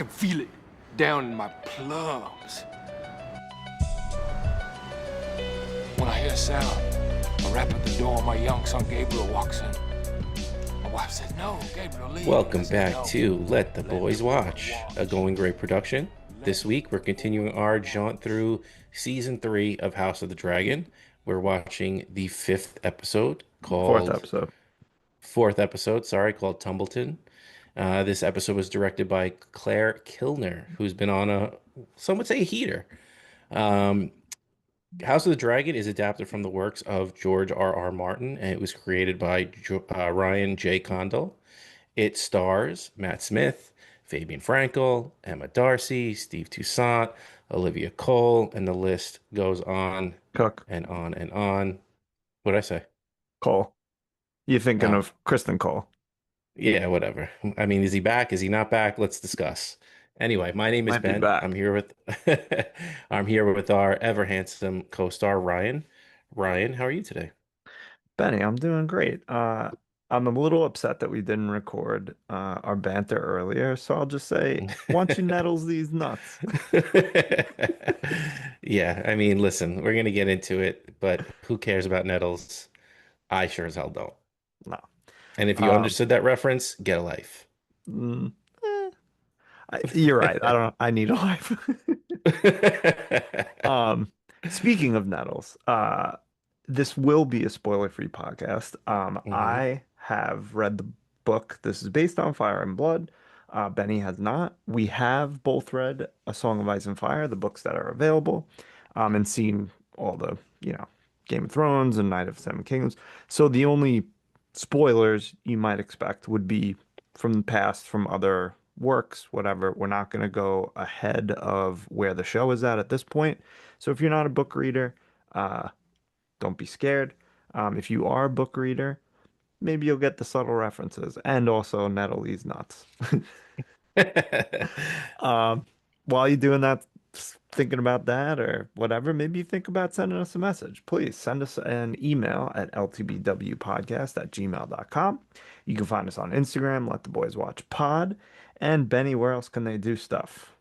can feel it down in my plums. When I hear a sound, a rap at the door, my young son Gabriel walks in. My wife said, "No, Gabriel, leave." I Welcome said, back "No, to Let the let the Boys boys Watch, a watch. Going Great production. Let This week, we're continuing our jaunt through season 3 of House of the Dragon. We're watching the Fourth episode. fourth episode, sorry, called Tumbleton. This episode was directed by Claire Kilner, who's been on some would say, a heater. Um, House of the Dragon is adapted from the works of George R.R. Martin, and it was created by Ryan J. Condal. It stars Matt Smith, Fabien Frankel, Emma Darcy, Steve Toussaint, Olivia Cole, and the list goes on Cook. and on and on. What did I say? Cole. You thinking Oh, of Kristen Cole? yeah, whatever. I mean, is he back? Is he not back? Let's discuss. Anyway, my name is Might be Ben. back. I'm here with I'm here with our ever handsome co-star Ryan. Ryan, how are you today? Benny, I'm doing great. I'm a little upset that we didn't record our banter earlier, so I'll just say, why don't you nettles these nuts? Yeah, I mean, listen, we're gonna get into it, but who cares about Nettles? I sure as hell don't. No. And if you Um, understood that reference, get a life. mm, eh, you're right. I don't. I need a life. Um, Speaking of nettles, this will be a spoiler-free podcast. hmm I have read the book. This is based on Fire and Blood. Benny has not. We have both read A Song of Ice and Fire, the books that are available, and seen all the, Game of Thrones and Night of the Seven Kingdoms. So the only spoilers you might expect would be from the past, from other works, whatever. We're not going to go ahead of where the show is at this point. So if you're not a book reader, uh, don't be scared. If you are a book reader, maybe you'll get the subtle references and also Natalie's nuts. Um, while you're doing that, thinking about that or whatever, maybe you think about sending us a message. Please send us an email at ltbwpodcast@gmail.com. You can find us on Instagram, Let the Boys Watch Pod. And Benny, where else can they do stuff?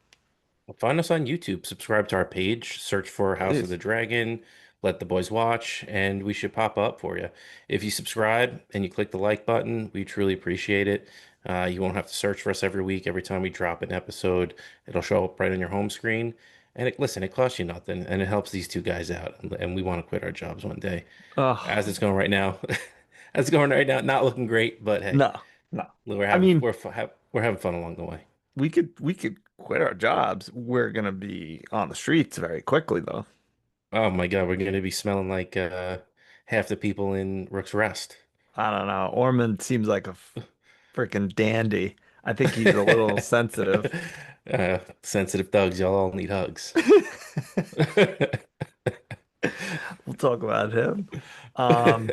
Find us on YouTube, subscribe to our page, search for House of the Please. Dragon, Let the Boys Watch, and we should pop up for you. If you subscribe and you click the like button, we truly appreciate it. You won't have to search for us every week. Every time we drop an episode, it'll show up right on your home screen. And listen, it costs you nothing, and it helps these two guys out. And we want to quit our jobs one day. As Oh, it's going right now, as it's going right now, not looking great, but hey, no, no. we're I having mean, we're having fun along the way. we could quit our jobs. We're gonna be on the streets very quickly, though. Oh my God, we're going to be smelling like half the people in Rook's Rest. I don't know. Ormond seems like a freaking dandy. I think he's a little sensitive. Sensitive thugs, y'all all need hugs. We'll talk about him. Um,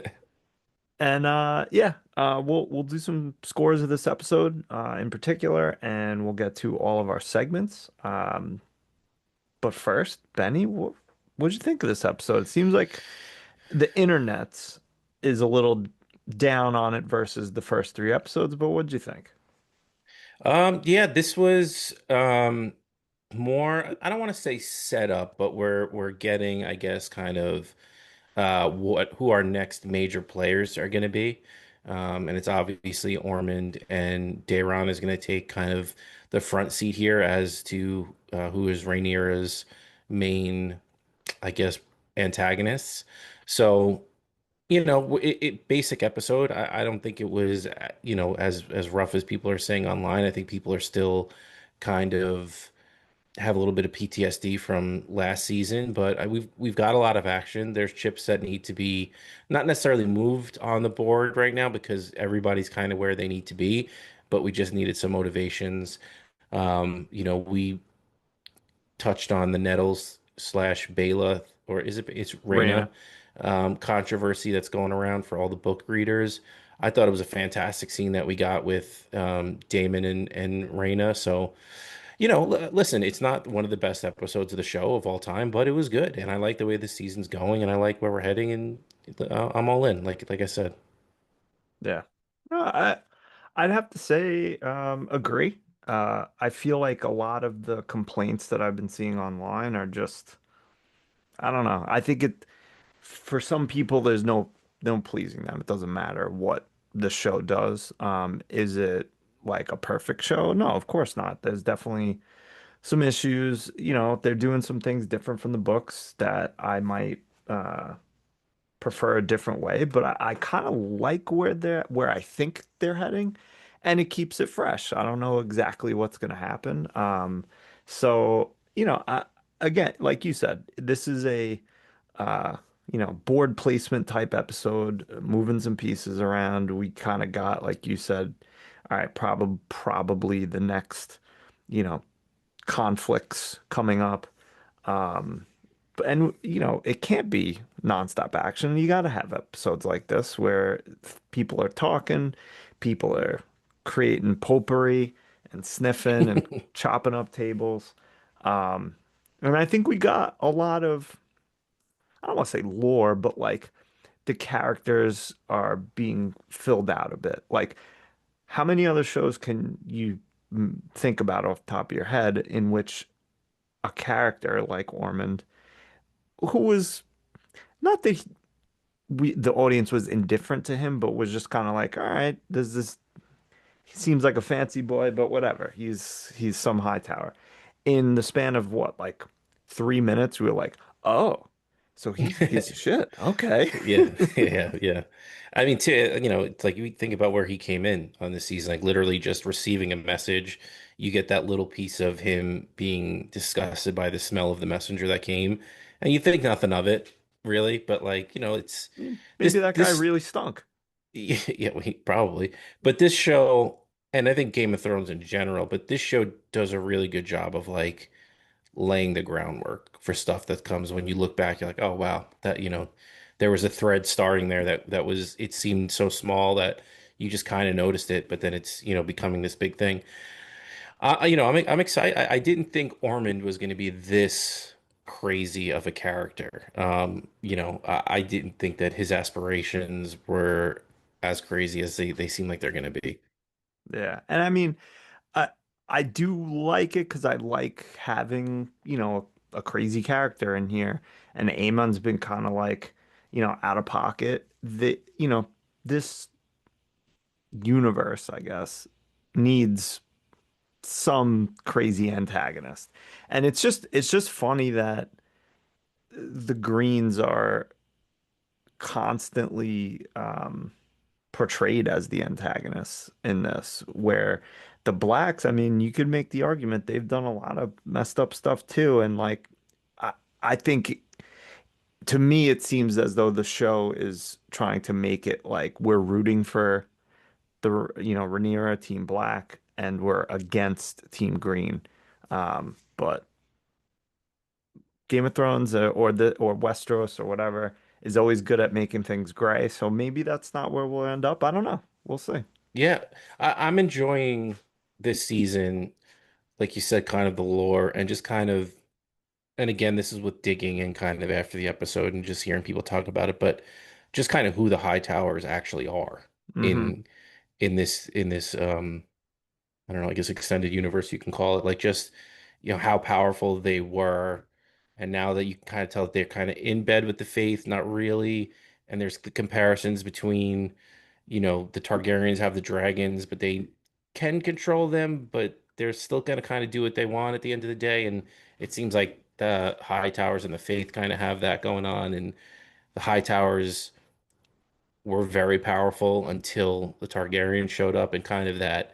and yeah, we'll do some scores of this episode in particular, and we'll get to all of our segments. But first, Benny, what'd you think of this episode? It seems like the internet is a little down on it versus the first three episodes, but what'd you think? Yeah, this was more, I don't want to say set up, but we're getting, I guess, kind of what who our next major players are going to be. And it's obviously Ormond and Daeron is going to take kind of the front seat here as to who is Rhaenyra's main, I guess, antagonists. So, basic episode. I don't think it was, as rough as people are saying online. I think people are still kind of have a little bit of PTSD from last season, but we've got a lot of action. There's chips that need to be not necessarily moved on the board right now because everybody's kind of where they need to be, but we just needed some motivations. We touched on the Nettles slash Bela, or it's Reyna, Raina. controversy that's going around for all the book readers. I thought it was a fantastic scene that we got with Damon and Reyna. So, listen, it's not one of the best episodes of the show of all time, but it was good, and I like the way the season's going, and I like where we're heading, and I'm all in. Like I said. Yeah. No, I'd have to say agree. I feel like a lot of the complaints that I've been seeing online are just, I don't know. I think it, for some people, there's no pleasing them. It doesn't matter what the show does. Is it like a perfect show? No, of course not. There's definitely some issues. They're doing some things different from the books that I might prefer a different way, but I kind of like where I think they're heading, and it keeps it fresh. I don't know exactly what's going to happen. So again, like you said, this is a uh, board placement type episode, moving some pieces around. We kind of got, like you said, all right, probably the next, you know, conflicts coming up. Um, and it can't be nonstop action. You got to have episodes like this where people are talking, people are creating potpourri and sniffing and chopping up tables. Um, and I think we got a lot of, I don't want to say lore, but like the characters are being filled out a bit. Like, how many other shows can you think about off the top of your head in which a character like Ormond, who was not that the audience was indifferent to him, but was just kind of like, all right, there's this. He seems like a fancy boy, but whatever. He's some high tower. In the span of what, like 3 minutes, we were like, oh, so he's a piece of shit. Okay. Yeah, yeah, yeah. I mean, too, it's like you think about where he came in on the season, like literally just receiving a message. You get that little piece of him being disgusted by the smell of the messenger that came, and you think nothing of it, really. But like, it's Maybe that guy this, really stunk. yeah, probably. But this show, and I think Game of Thrones in general, but this show does a really good job of like laying the groundwork for stuff that comes when you look back, you're like, oh wow, that there was a thread starting there that was it seemed so small that you just kind of noticed it, but then it's becoming this big thing. I'm excited. I didn't think Ormond was going to be this crazy of a character. I didn't think that his aspirations were as crazy as they seem like they're going to be. Yeah. And I mean, I I do like it because I like having, a crazy character in here. And Amon's been kind of like, out of pocket. This universe, I guess, needs some crazy antagonist. And it's just funny that the Greens are constantly portrayed as the antagonists in this, where the blacks, I mean, you could make the argument they've done a lot of messed up stuff too. And like, I, I think to me, it seems as though the show is trying to make it like we're rooting for Rhaenyra, Team Black, and we're against Team Green. But Game of Thrones or Westeros or whatever is always good at making things gray. So maybe that's not where we'll end up. I don't know. We'll see. Yeah, I'm enjoying this season, like you said, kind of the lore and just kind of, and again, this is with digging in kind of after the episode and just hearing people talk about it, but just kind of who the high towers actually are Hmm. in in this I don't know, I guess extended universe you can call it, like just how powerful they were, and now that you can kind of tell that they're kind of in bed with the faith, not really, and there's the comparisons between the Targaryens have the dragons, but they can control them, but they're still gonna kind of do what they want at the end of the day, and it seems like the High Towers and the Faith kind of have that going on, and the High Towers were very powerful until the Targaryens showed up, and kind of that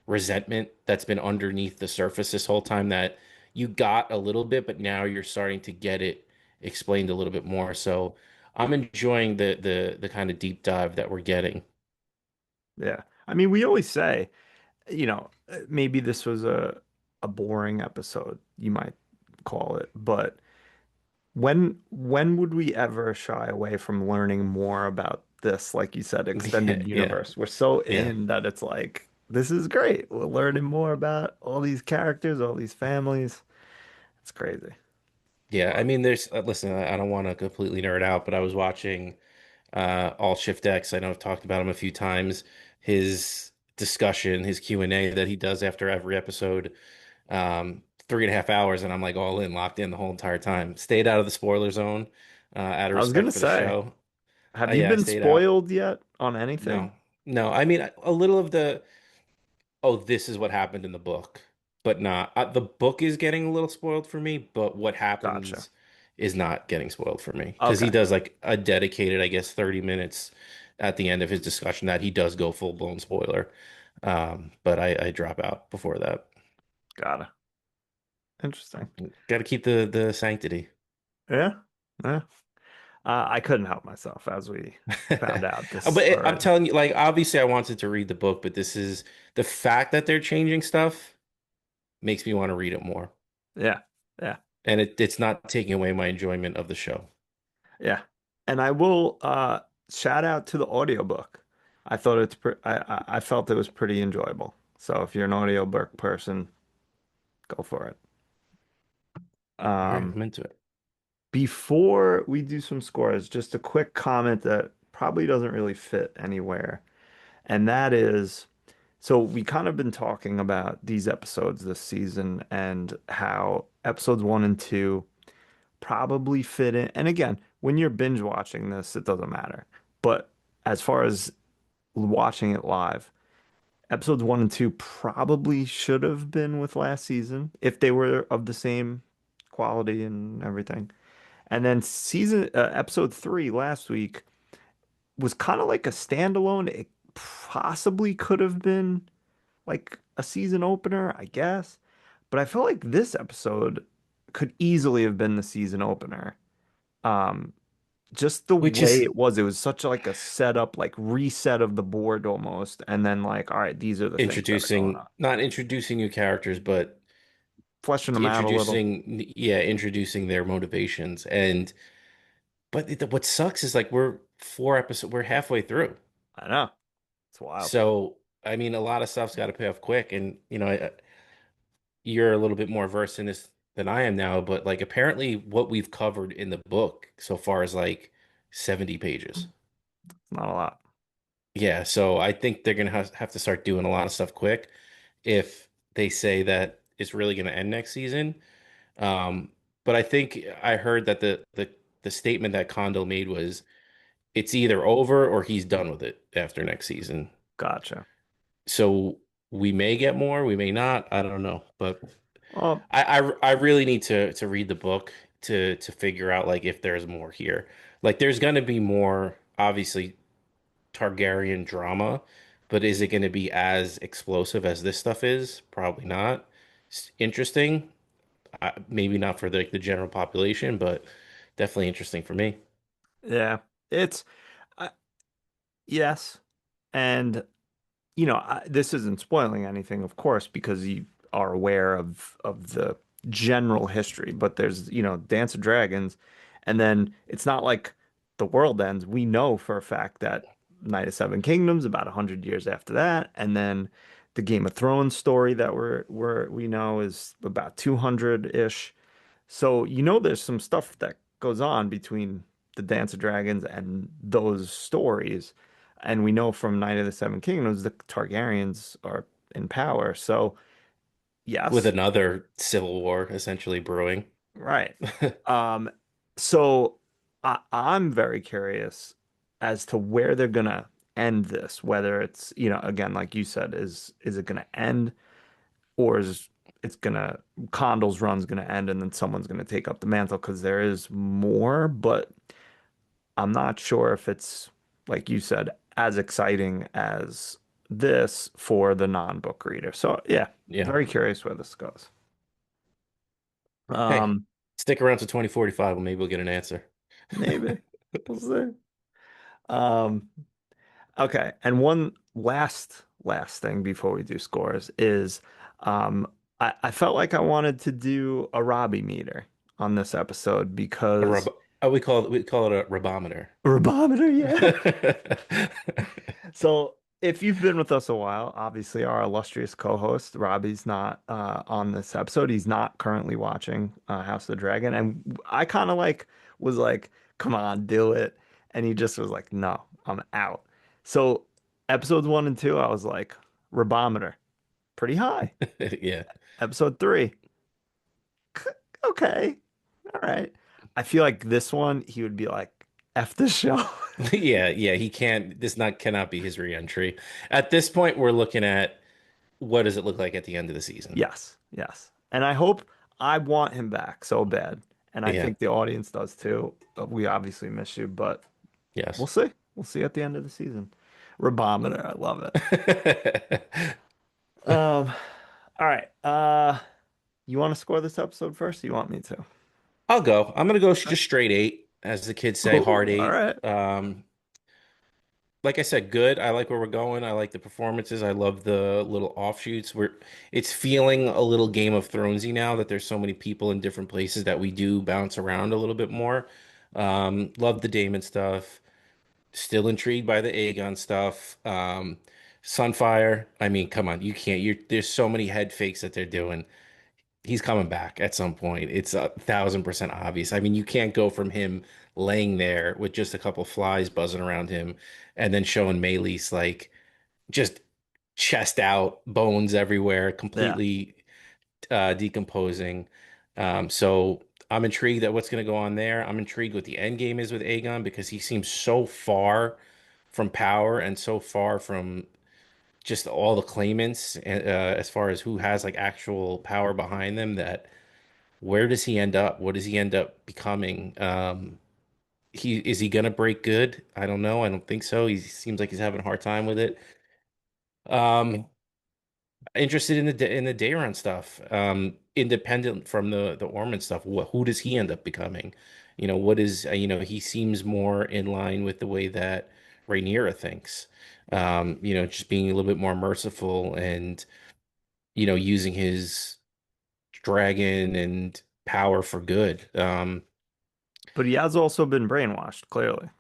resentment that's been underneath the surface this whole time that you got a little bit, but now you're starting to get it explained a little bit more. So I'm enjoying the kind of deep dive that we're getting. Yeah. I mean, we always say, maybe this was a boring episode, you might call it, but when would we ever shy away from learning more about this, like you said, Yeah, extended yeah, universe? We're so yeah. in that it's like, this is great. We're learning more about all these characters, all these families. It's crazy. Yeah, I But mean, listen, I don't want to completely nerd out, but I was watching All Shift X. I know I've talked about him a few times. His discussion, his Q&A that he does after every episode. 3.5 hours, and I'm like all in, locked in the whole entire time. Stayed out of the spoiler zone, out of I was respect gonna for the say, show. have you Yeah, I been stayed out. spoiled yet on anything? No, no. I mean, a little of the, oh, this is what happened in the book, but not. The book is getting a little spoiled for me, but what Gotcha. happens is not getting spoiled for me because he Okay, does like a dedicated, I guess, 30 minutes at the end of his discussion that he does go full blown spoiler. But I drop out before that. got it. Interesting. Got to keep the sanctity. Yeah, yeah. I couldn't help myself as we found out this I'm already. telling you, like, obviously, I wanted to read the book, but this is the fact that they're changing stuff makes me want to read it more. Yeah, yeah, And it's not taking away my enjoyment of the show. yeah. And I will shout out to the audiobook. I thought I felt it was pretty enjoyable. So if you're an audiobook person, go for it. All right, Um, I'm into it. Before we do some scores, just a quick comment that probably doesn't really fit anywhere. And that is, so we kind of been talking about these episodes this season and how episodes one and two probably fit in. And again, when you're binge watching this, it doesn't matter. But as far as watching it live, episodes one and two probably should have been with last season if they were of the same quality and everything. And then episode three last week was kind of like a standalone. It possibly could have been like a season opener, I guess. But I felt like this episode could easily have been the season opener. Um, just the Which way is it was such like a setup, like reset of the board almost, and then like, all right, these are the things that are going introducing, on. not introducing new characters, but Fleshing them out a little. introducing, yeah, introducing their motivations. And, but what sucks is like we're halfway through. I know. It's wild. So, I mean, a lot of stuff's got to pay off quick. And, you're a little bit more versed in this than I am now, but like apparently what we've covered in the book so far is like 70 pages. It's not a lot. Yeah, so I think they're gonna have to start doing a lot of stuff quick if they say that it's really gonna end next season. But I think I heard that the statement that Kondo made was it's either over or he's done with it after next season. Gotcha. So we may get more, we may not, I don't know. But Well, I really need to read the book to figure out like if there's more here. Like there's gonna be more, obviously, Targaryen drama, but is it going to be as explosive as this stuff is? Probably not. It's interesting, maybe not for the general population, but definitely interesting for me. yeah. It's uh, yes. And this isn't spoiling anything, of course, because you are aware of the general history. But there's, Dance of Dragons, and then it's not like the world ends. We know for a fact that Night of Seven Kingdoms about 100 years after that, and then the Game of Thrones story that we know is about 200-ish. So there's some stuff that goes on between the Dance of Dragons and those stories. And we know from Night of the Seven Kingdoms the Targaryens are in power. So With yes, another civil war essentially brewing. right. Um, so I'm very curious as to where they're gonna end this, whether it's, again, like you said, is it gonna end or is it's gonna Condal's run's gonna end and then someone's gonna take up the mantle because there is more, but I'm not sure if it's like you said as exciting as this for the non-book reader. So yeah, Yeah. very curious where this goes. Hey, Um, stick around to 2045 and maybe we'll get an answer. Maybe we'll see. Um, okay, and one last thing before we do scores is um I felt like I wanted to do a Robbie meter on this episode A because we call it a rubometer. Robometer, yeah. So if you've been with us a while, obviously our illustrious co-host Robbie's not on this episode. He's not currently watching House of the Dragon, and I kind of like was like, "Come on, do it," and he just was like, "No, I'm out." So episodes one and two, I was like, Rebometer, pretty high. Yeah. Episode 3, okay, all right. I feel like this one he would be like, F this show. Yeah, yeah, he can't this not cannot be his re-entry. At this point, we're looking at what does it look like at the end of the season? Yes, yes. And I want him back so bad. And I Yeah. think the audience does too. We obviously miss you, but we'll Yes. see. We'll see at the end of the season. Rebometer, I love it. Um, all right. You want to score this episode first? Or you want me to? I'll go. I'm gonna go just straight 8, as the kids say, hard Oh, all 8. right. Like I said, good. I like where we're going. I like the performances. I love the little offshoots. It's feeling a little Game of Thronesy now that there's so many people in different places that we do bounce around a little bit more. Love the Damon stuff. Still intrigued by the Aegon stuff. Sunfire. I mean, come on, you can't. There's so many head fakes that they're doing. He's coming back at some point. It's 1,000% obvious. I mean, you can't go from him laying there with just a couple flies buzzing around him and then showing Maylis like just chest out, bones everywhere, Yeah. completely decomposing. So I'm intrigued at what's going to go on there. I'm intrigued what the end game is with Aegon because he seems so far from power and so far from just all the claimants as far as who has like actual power behind them that where does he end up? What does he end up becoming? He is he gonna break good? I don't know. I don't think so. He seems like he's having a hard time with it. Um, Interested in the day run stuff. Independent from the Ormond stuff. Who does he end up becoming? What is he seems more in line with the way that Rhaenyra thinks. Just being a little bit more merciful and using his dragon and power for good. But he has also been brainwashed, clearly.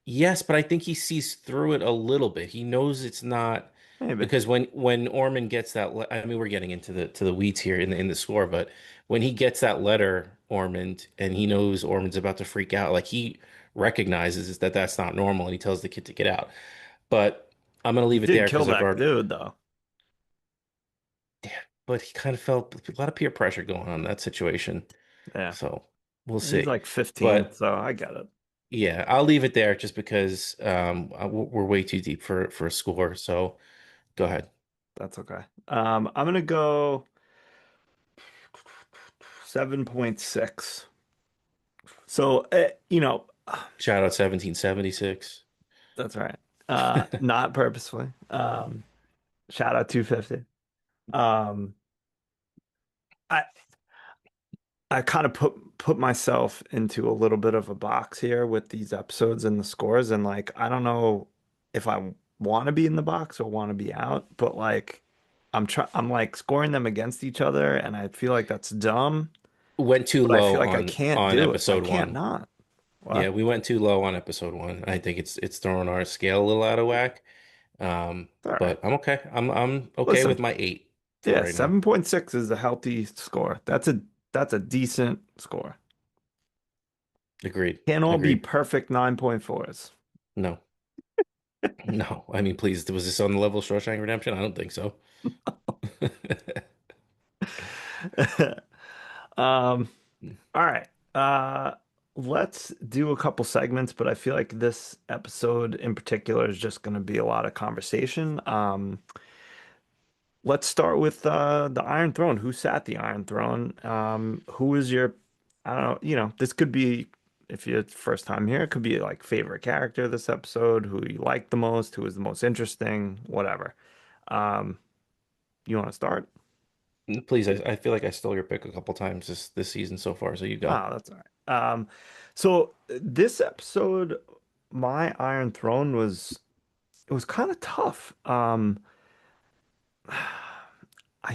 Yes, but I think he sees through it a little bit. He knows it's not Maybe. because when Ormond gets I mean, we're getting into the weeds here in the score, but when he gets that letter, Ormond, and he knows Ormond's about to freak out, like he recognizes that that's not normal, and he tells the kid to get out. But I'm gonna He leave it did there kill because I've that already. dude, though. Yeah, but he kind of felt a lot of peer pressure going on in that situation. Yeah. So we'll He's see. like 15, But so I get it. yeah, I'll leave it there just because we're way too deep for a score. So go ahead. That's okay. I'm gonna go 7.6. So, Shout out 1776. that's right. Not purposefully. Shout out 250. Um, I I kind of put myself into a little bit of a box here with these episodes and the scores, and like I don't know if I want to be in the box or want to be out, but like I'm like scoring them against each other, and I feel like that's dumb, Went too but I low feel like I on can't on do it. I episode can't one. not. Yeah, What? we went too low on episode one. I think it's throwing our scale a little out of whack. All right. But I'm okay. I'm okay with Listen, my 8 for yeah, right now. 7.6 is a healthy score. That's a decent score. Agreed. Can't all be Agreed. perfect 9.4s. No. No. I mean, please, was this on the level of Shawshank Redemption? I don't think so. Um, all right. Let's do a couple segments, but I feel like this episode in particular is just going to be a lot of conversation. Let's start with the Iron Throne. Who sat the Iron Throne? Who is your, I don't know, this could be, if you're first time here, it could be like favorite character this episode, who you like the most, who is the most interesting, whatever. Um, you want to start? Please, I feel like I stole your pick a couple times this season so far, so you go. Oh, that's all right. So this episode, my Iron Throne it was kind of tough. I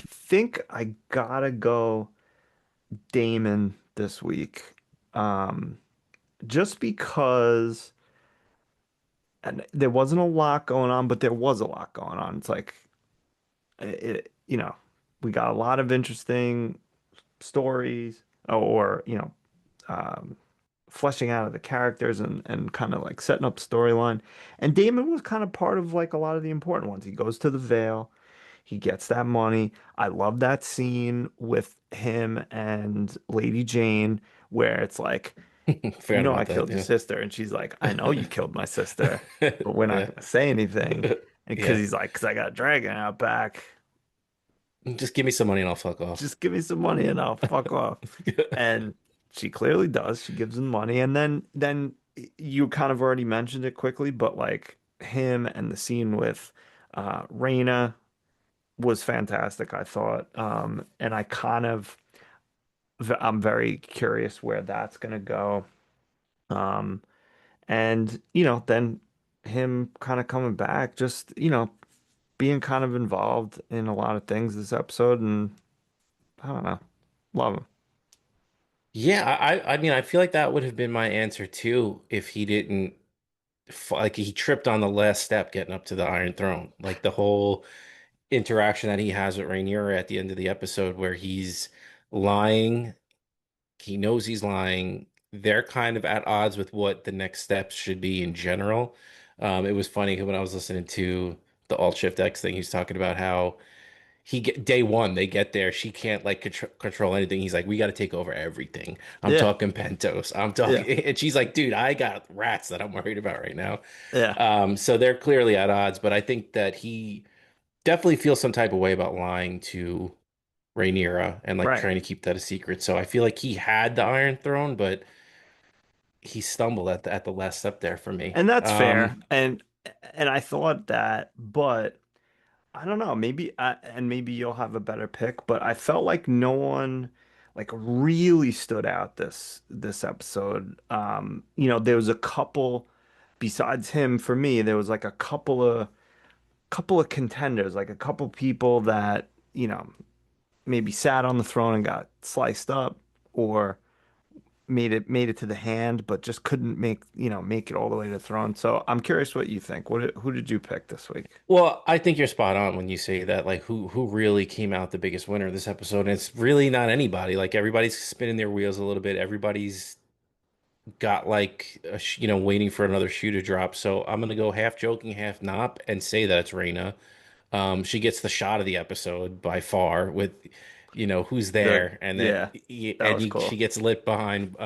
think I gotta go Damon this week. Um, just because and there wasn't a lot going on, but there was a lot going on. It's like we got a lot of interesting stories or um, fleshing out of the characters and kind of like setting up storyline. And Damon was kind of part of like a lot of the important ones. He goes to the Vale. He gets that money. I love that scene with him and Lady Jane where it's like, you Forgot know, I about that. killed your sister. And she's like, I know you killed my sister, but we're not Yeah. going to say anything. And because Yeah. he's like, because I got a dragon out back. Just give me some money and I'll fuck off. Just give me some money and I'll fuck off. And she clearly does. She gives him money. And then you kind of already mentioned it quickly, but like him and the scene with Raina was fantastic, I thought. And I'm very curious where that's gonna go. Um, and then him kind of coming back, just, being kind of involved in a lot of things this episode, and I don't know, love him. Yeah, I mean, I feel like that would have been my answer too if he didn't like he tripped on the last step getting up to the Iron Throne. Like the whole interaction that he has with Rhaenyra at the end of the episode where he's lying, he knows he's lying. They're kind of at odds with what the next steps should be in general. It was funny when I was listening to the Alt Shift X thing, he's talking about how day one they get there, she can't like control anything. He's like, we got to take over everything. I'm Yeah, talking Pentos, I'm yeah, talking, and she's like, dude, I got rats that I'm worried about right now. yeah, So they're clearly at odds, but I think that he definitely feels some type of way about lying to Rhaenyra and like right. trying to keep that a secret. So I feel like he had the Iron Throne, but he stumbled at the last step there for me. And that's fair. And I thought that, but I don't know, and maybe you'll have a better pick, but I felt like no one like really stood out this episode. There was a couple besides him for me, there was like a couple of contenders, like a couple people that, maybe sat on the throne and got sliced up or made it to the hand, but just couldn't make it all the way to the throne. So I'm curious what you think. Who did you pick this week? Well, I think you're spot on when you say that. Like, who really came out the biggest winner this episode? And it's really not anybody. Like, everybody's spinning their wheels a little bit. Everybody's got like waiting for another shoe to drop. So I'm gonna go half joking, half not, and say that it's Raina. She gets the shot of the episode by far with, who's there, and then Yeah, that was she cool. gets lit behind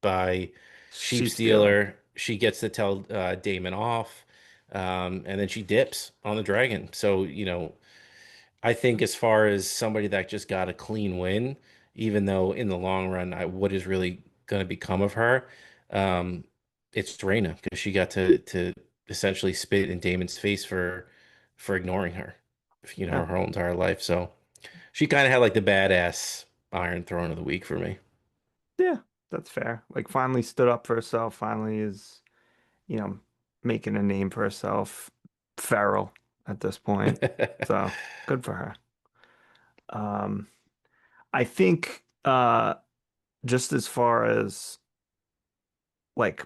by Sheep Sheep stealer. Stealer. She gets to tell Damon off, and then she dips on the dragon. So I think as far as somebody that just got a clean win, even though in the long run, what is really going to become of her, um, it's Raina because she got to essentially spit in Damon's face for ignoring her, Yeah, her whole entire life. So she kind of had like the badass Iron Throne of the week for me. yeah, that's fair. Like finally stood up for herself, finally is, you know, making a name for herself. Feral at this point. So good for her. Um, I think just as far as like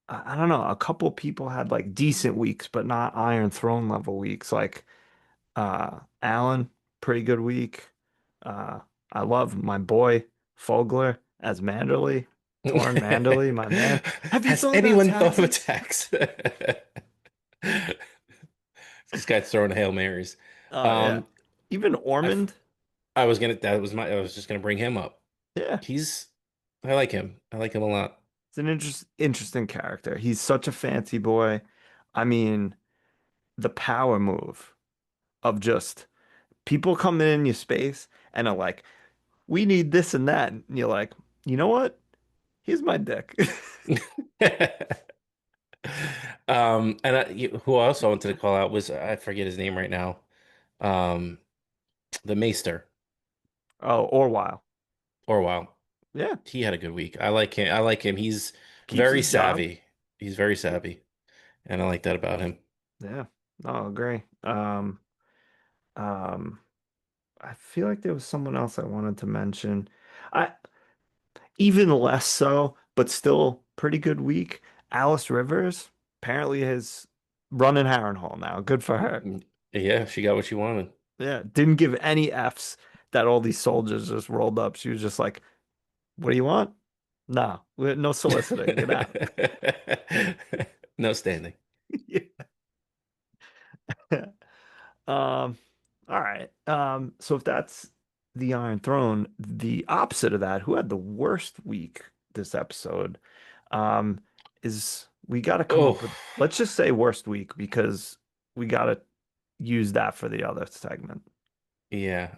I don't know, a couple people had like decent weeks, but not Iron Throne level weeks. Like Allen, pretty good week. Uh I love my boy Fogler as Manderley, Torrin Manderley, my man. Have you Has thought about anyone thought of a taxes? tax? This guy's throwing Hail Marys. Oh yeah. Um, Even I Ormond. I was just gonna bring him up. Yeah. He's I like him. I like him a lot. It's an interesting character. He's such a fancy boy. I mean, the power move of just people coming in your space and are like, we need this and that. And you're like, you know what? Here's my dick. And who I also wanted to call out was I forget his name right now. Um, the Maester Oh, or while. Orwell. Yeah. He had a good week. I like him. I like him. He's Keeps very his job. savvy. He's very savvy, and I like that about him. Yeah. No, I agree. Um, I feel like there was someone else I wanted to mention. I even less so, but still pretty good week. Alice Rivers apparently is running Harrenhal now. Good for her. Yeah, she got what she wanted. Yeah, didn't give any Fs that all these soldiers just rolled up. She was just like, "What do you want? No, no soliciting. Get out." No standing. Yeah. Um, All right. So if that's the Iron Throne, the opposite of that, who had the worst week this episode, um, is we got to come up Oh, with, let's just say worst week because we got to use that for the other segment. yeah.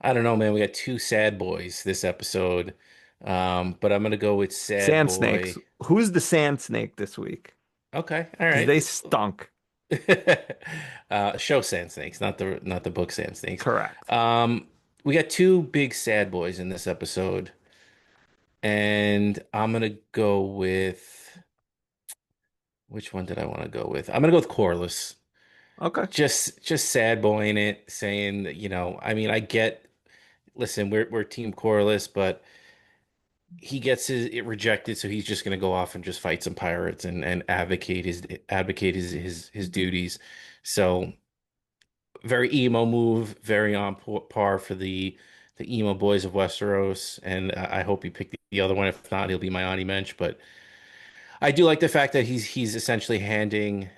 I don't know, man. We got two sad boys this episode. But I'm gonna go with sad Sand snakes. boy. Who's the sand snake this week? Okay, all Because right. they stunk. Show sand snakes, not the book sand snakes. Correct. Um, we got two big sad boys in this episode, and I'm gonna go with which one did I want to go with? I'm gonna go with Corliss. Okay. Just sad boy in it, saying that, I mean, I get, listen, we're Team Corliss, but he gets it rejected, so he's just gonna go off and just fight some pirates and advocate his duties. So very emo move, very on par for the emo boys of Westeros, and I hope he picked the other one. If not, he'll be my Ani Mensch. But I do like the fact that he's essentially handing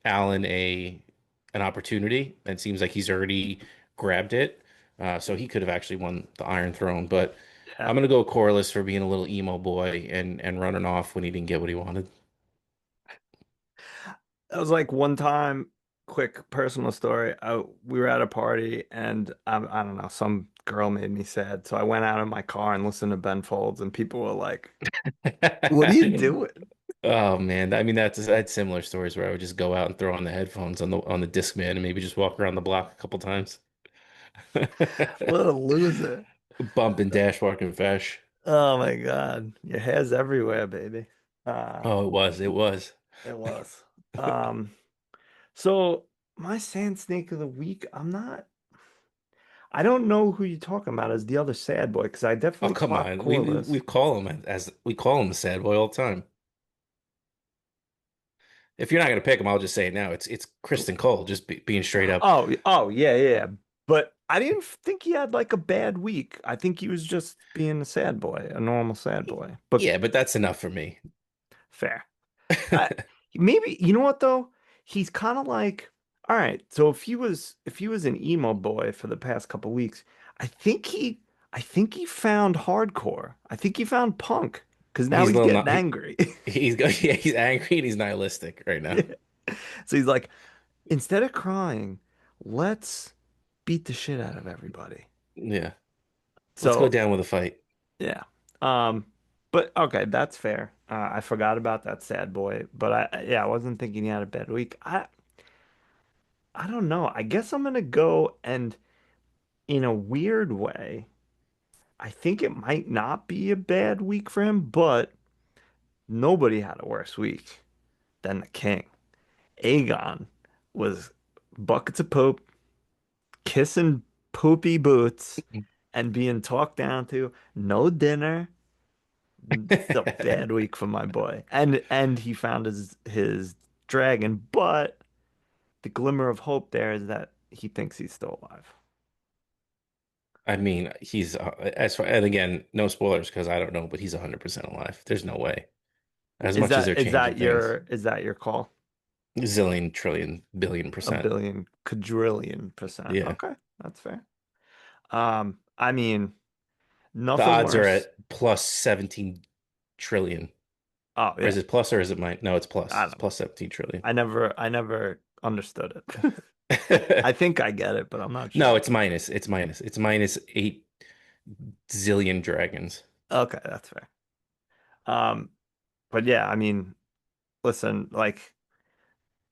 Alan an opportunity, and seems like he's already grabbed it. So he could have actually won the Iron Throne, but Yeah. I'm gonna go Corliss for being a little emo boy and running off when he didn't get what he wanted. That was like one time, quick personal story. We were at a party and I don't know, some girl made me sad. So I went out in my car and listened to Ben Folds, and people were like, "What are you doing?" Oh man, I mean I had similar stories where I would just go out and throw on the headphones on the Discman and maybe just walk around the block a couple times. What a loser. Bump and dash, walk and fash. Oh my God. Your hair's everywhere, baby. Oh, it was. It was. Um, so my sand snake of the week, I don't know who you're talking about as the other sad boy, because I Oh, definitely come clocked on. We Corliss. call him as we call him the sad boy all the time. If you're not gonna pick him, I'll just say it now. It's Kristen Cole, just being straight up. Oh, yeah, yeah. But I didn't think he had like a bad week. I think he was just being a sad boy, a normal sad boy. But Yeah, but that's enough for me. fair. I, maybe you know what though? He's kind of like, all right. So if he was an emo boy for the past couple weeks, I think he I think he found hardcore. I think he found punk because now He's a he's little getting not angry. yeah, he's angry and he's nihilistic right now. Yeah. So he's like, instead of crying, let's beat the shit out of everybody. Yeah. Let's go So down with a fight. yeah. Um, but okay, that's fair. I forgot about that sad boy, but yeah, I wasn't thinking he had a bad week. I don't know. I guess I'm gonna go and in a weird way, I think it might not be a bad week for him, but nobody had a worse week than the king. Aegon was buckets of poop, kissing poopy boots, and being talked down to. No dinner. It's a bad week for my boy. And he found his dragon, but the glimmer of hope there is that he thinks he's still alive. I mean, he's as far, and again, no spoilers because I don't know, but he's 100% alive. There's no way. As Is much as that they're is changing that things, your is that your call? zillion, trillion, billion A percent. billion, quadrillion percent. Yeah. Okay, that's fair. I mean, The nothing odds are worse. at plus 17 trillion. Oh Or is yeah, it plus or is it mine? No, it's plus. I It's don't know. plus 17 trillion. I never understood it. I think I get it, but I'm not No, sure. it's minus. It's minus. It's minus 8 zillion dragons. Okay, that's fair. Um, but yeah, I mean, listen, like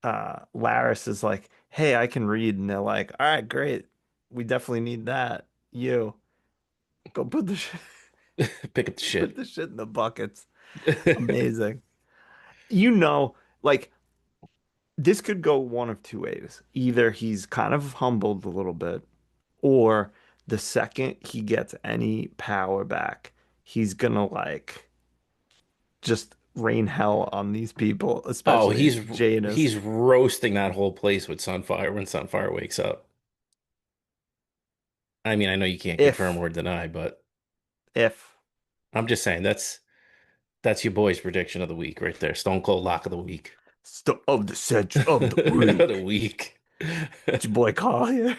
Laris is like, hey, I can read, and they're like, all right, great. We definitely need that. You go put the shit, Pick up the put shit. the shit in the buckets. Amazing. You know, like this could go one of two ways. Either he's kind of humbled a little bit, or the second he gets any power back, he's gonna like just rain hell on these people, Oh, especially Janus. he's roasting that whole place with Sunfire when Sunfire wakes up. I mean, I know you can't confirm If, or deny, but if, I'm just saying that's your boy's prediction of the week right there. Stone Cold Lock of the week. of the center of the Of the week. week. It's your boy Collier.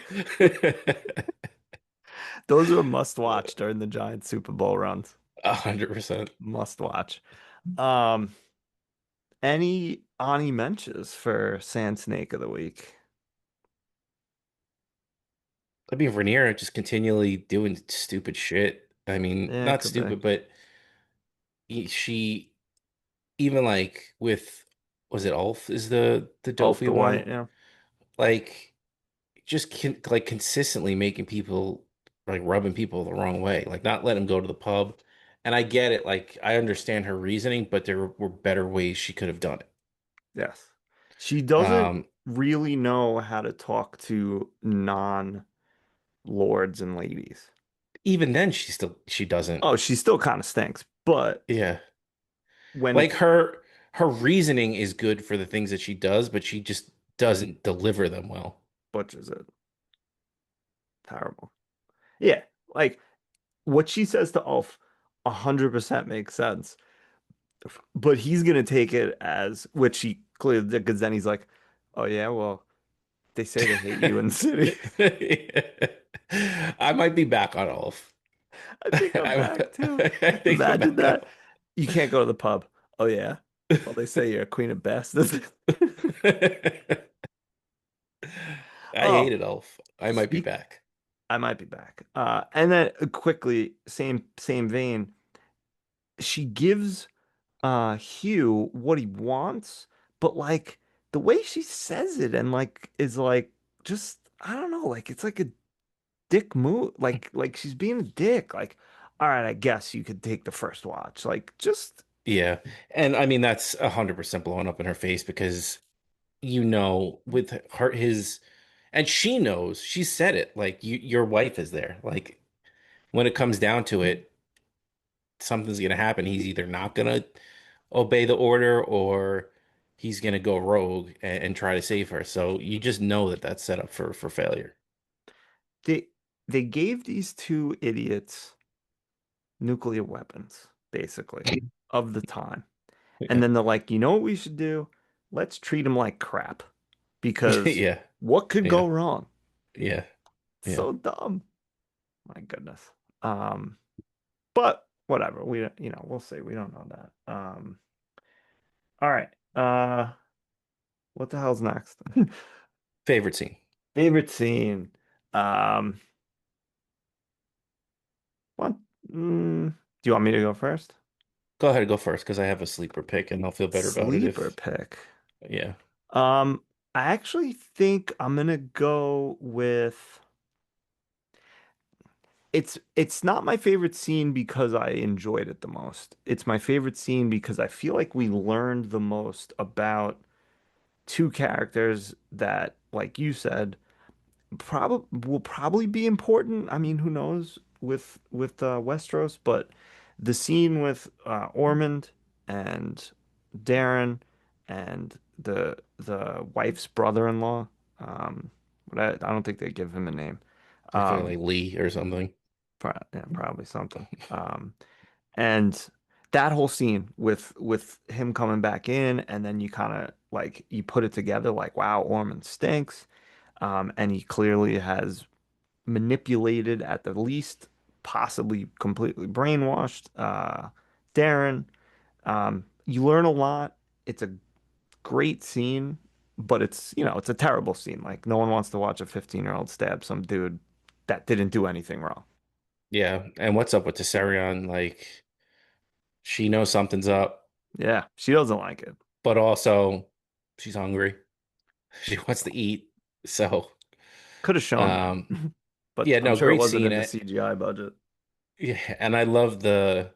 Those are a must watch during the Giants Super Bowl runs. 100%. Must watch. Um, any Ani mentions for Sand Snake of the Week? I mean, Vernier just continually doing stupid shit. I mean, Yeah, it not could be. stupid, but she even like with was it Ulf is the Off dopey the one? White, yeah. Like just like consistently making people like rubbing people the wrong way, like not letting them go to the pub. And I get it, like I understand her reasoning, but there were better ways she could have done it. Yes. She doesn't Um, really know how to talk to non-lords and ladies. even then she doesn't. Oh, she still kind of stinks, but Yeah. when Like it's her reasoning is good for the things that she does, but she just doesn't deliver them well. butchers it, terrible. Yeah, like what she says to Ulf 100% makes sense, but he's gonna take it as which he clearly did, because then he's like, "Oh yeah, well, they say they hate you in the city." I might be back on Ulf. I think I'm back too. I think I'm Imagine back on that. You can't go to the pub. Oh yeah. Well, they say you're a queen of bastards. Ulf. I Oh, hated Ulf. I might be speak. back. I might be back. And then quickly, same vein. She gives Hugh what he wants, but like the way she says it and like is like just I don't know, like it's like a dick move, like she's being a dick. Like, all right, I guess you could take the first watch. Like, just Yeah. And I mean that's 100% blowing up in her face because with her his and she knows, she said it, like your wife is there. Like when it comes down to it, something's gonna happen. He's either not gonna obey the order or he's gonna go rogue and try to save her. So you just know that that's set up for failure. they they gave these two idiots nuclear weapons, basically, of the time. And Yeah. then they're like, you know what we should do? Let's treat them like crap. Because Yeah. what could Yeah. go wrong? Yeah. Yeah. So dumb. My goodness. But whatever. We'll see. We don't know that. All right. What the hell's next? Favorite scene. Favorite scene. Um, what? Do you want me to go first? Go ahead and go first because I have a sleeper pick and I'll feel better about it Sleeper if pick. yeah. Um, I actually think I'm gonna go with it's not my favorite scene because I enjoyed it the most. It's my favorite scene because I feel like we learned the most about two characters that, like you said, probably be important. I mean, who knows with Westeros, but the scene with Ormond and Darren and the wife's brother-in-law. But I don't think they give him a name. I feel like Um, Lee or something. yeah, probably something. And that whole scene with him coming back in, and then you kind of like you put it together, like, wow, Ormond stinks. And he clearly has manipulated, at the least, possibly completely brainwashed Darren. You learn a lot. It's a great scene, but it's a terrible scene. Like no one wants to watch a 15-year-old stab some dude that didn't do anything wrong. Yeah. And what's up with Tessarion? Like she knows something's up, Yeah, she doesn't like it. but also she's hungry. She wants to eat. So Could have shown um that, but yeah, I'm no, sure it great wasn't scene. in the CGI budget. Yeah, and I love the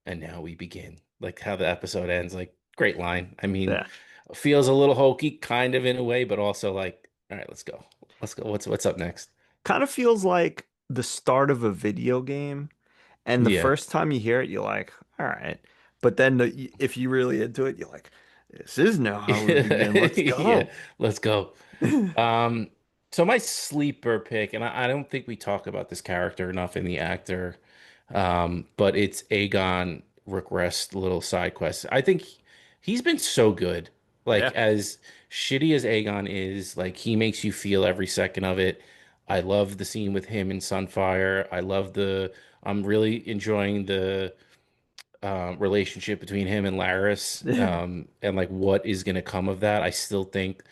and now we begin. Like how the episode ends. Like great line. I mean, Yeah, feels a little hokey, kind of in a way, but also like, all right, let's go. Let's go. What's up next? kind of feels like the start of a video game. And the Yeah. first time you hear it, you're like, all right. But then if you really into it, you're like, this is now how we begin. Let's Yeah, go. let's go. Um, so my sleeper pick, and I don't think we talk about this character enough in the actor, but it's Aegon Rookrest little side quest. I think he's been so good. Like Yeah. as shitty as Aegon is, like he makes you feel every second of it. I love the scene with him in Sunfire. I'm really enjoying the relationship between him and Laris, and like what is going to come of that. I still think,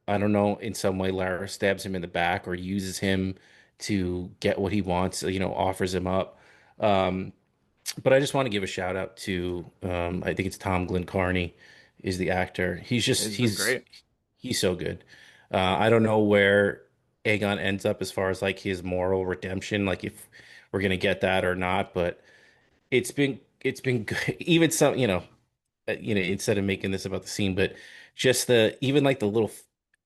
I don't know, in some way Laris stabs him in the back or uses him to get what he wants, offers him up. Um, but I just want to give a shout out to, I think it's Tom Glynn-Carney is the actor. He's been great. He's so good. I don't know where Aegon ends up as far as like his moral redemption, like if we're gonna get that or not, but it's been good. Even some, instead of making this about the scene, but just the even like the little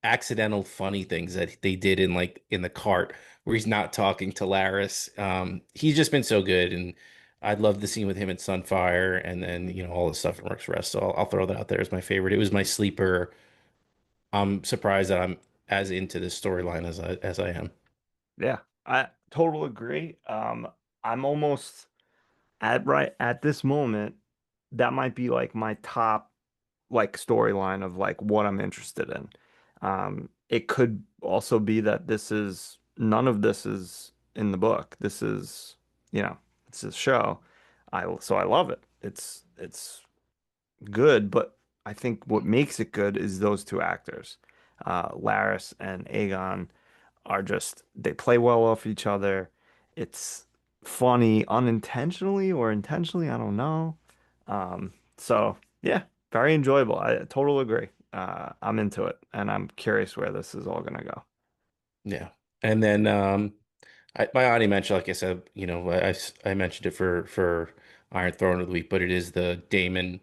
accidental funny things that they did in like in the cart where he's not talking to Laris. He's just been so good, and I love the scene with him in Sunfire, and then all the stuff in Rook's Rest. So I'll throw that out there as my favorite. It was my sleeper. I'm surprised that I'm as into this storyline as I am. Yeah, I total agree. I'm almost at this moment, that might be like my top like storyline of like what I'm interested in. It could also be that this is none of this is in the book. This is, it's a show. I love it. It's good, but I think what makes it good is those two actors. Laris and Aegon are just they play well off each other. It's funny unintentionally or intentionally, I don't know. So yeah, very enjoyable. I totally agree. I'm into it, and I'm curious where this is all gonna go. Yeah. And then I already mentioned, like I said, I mentioned it for Iron Throne of the Week, but it is the Daemon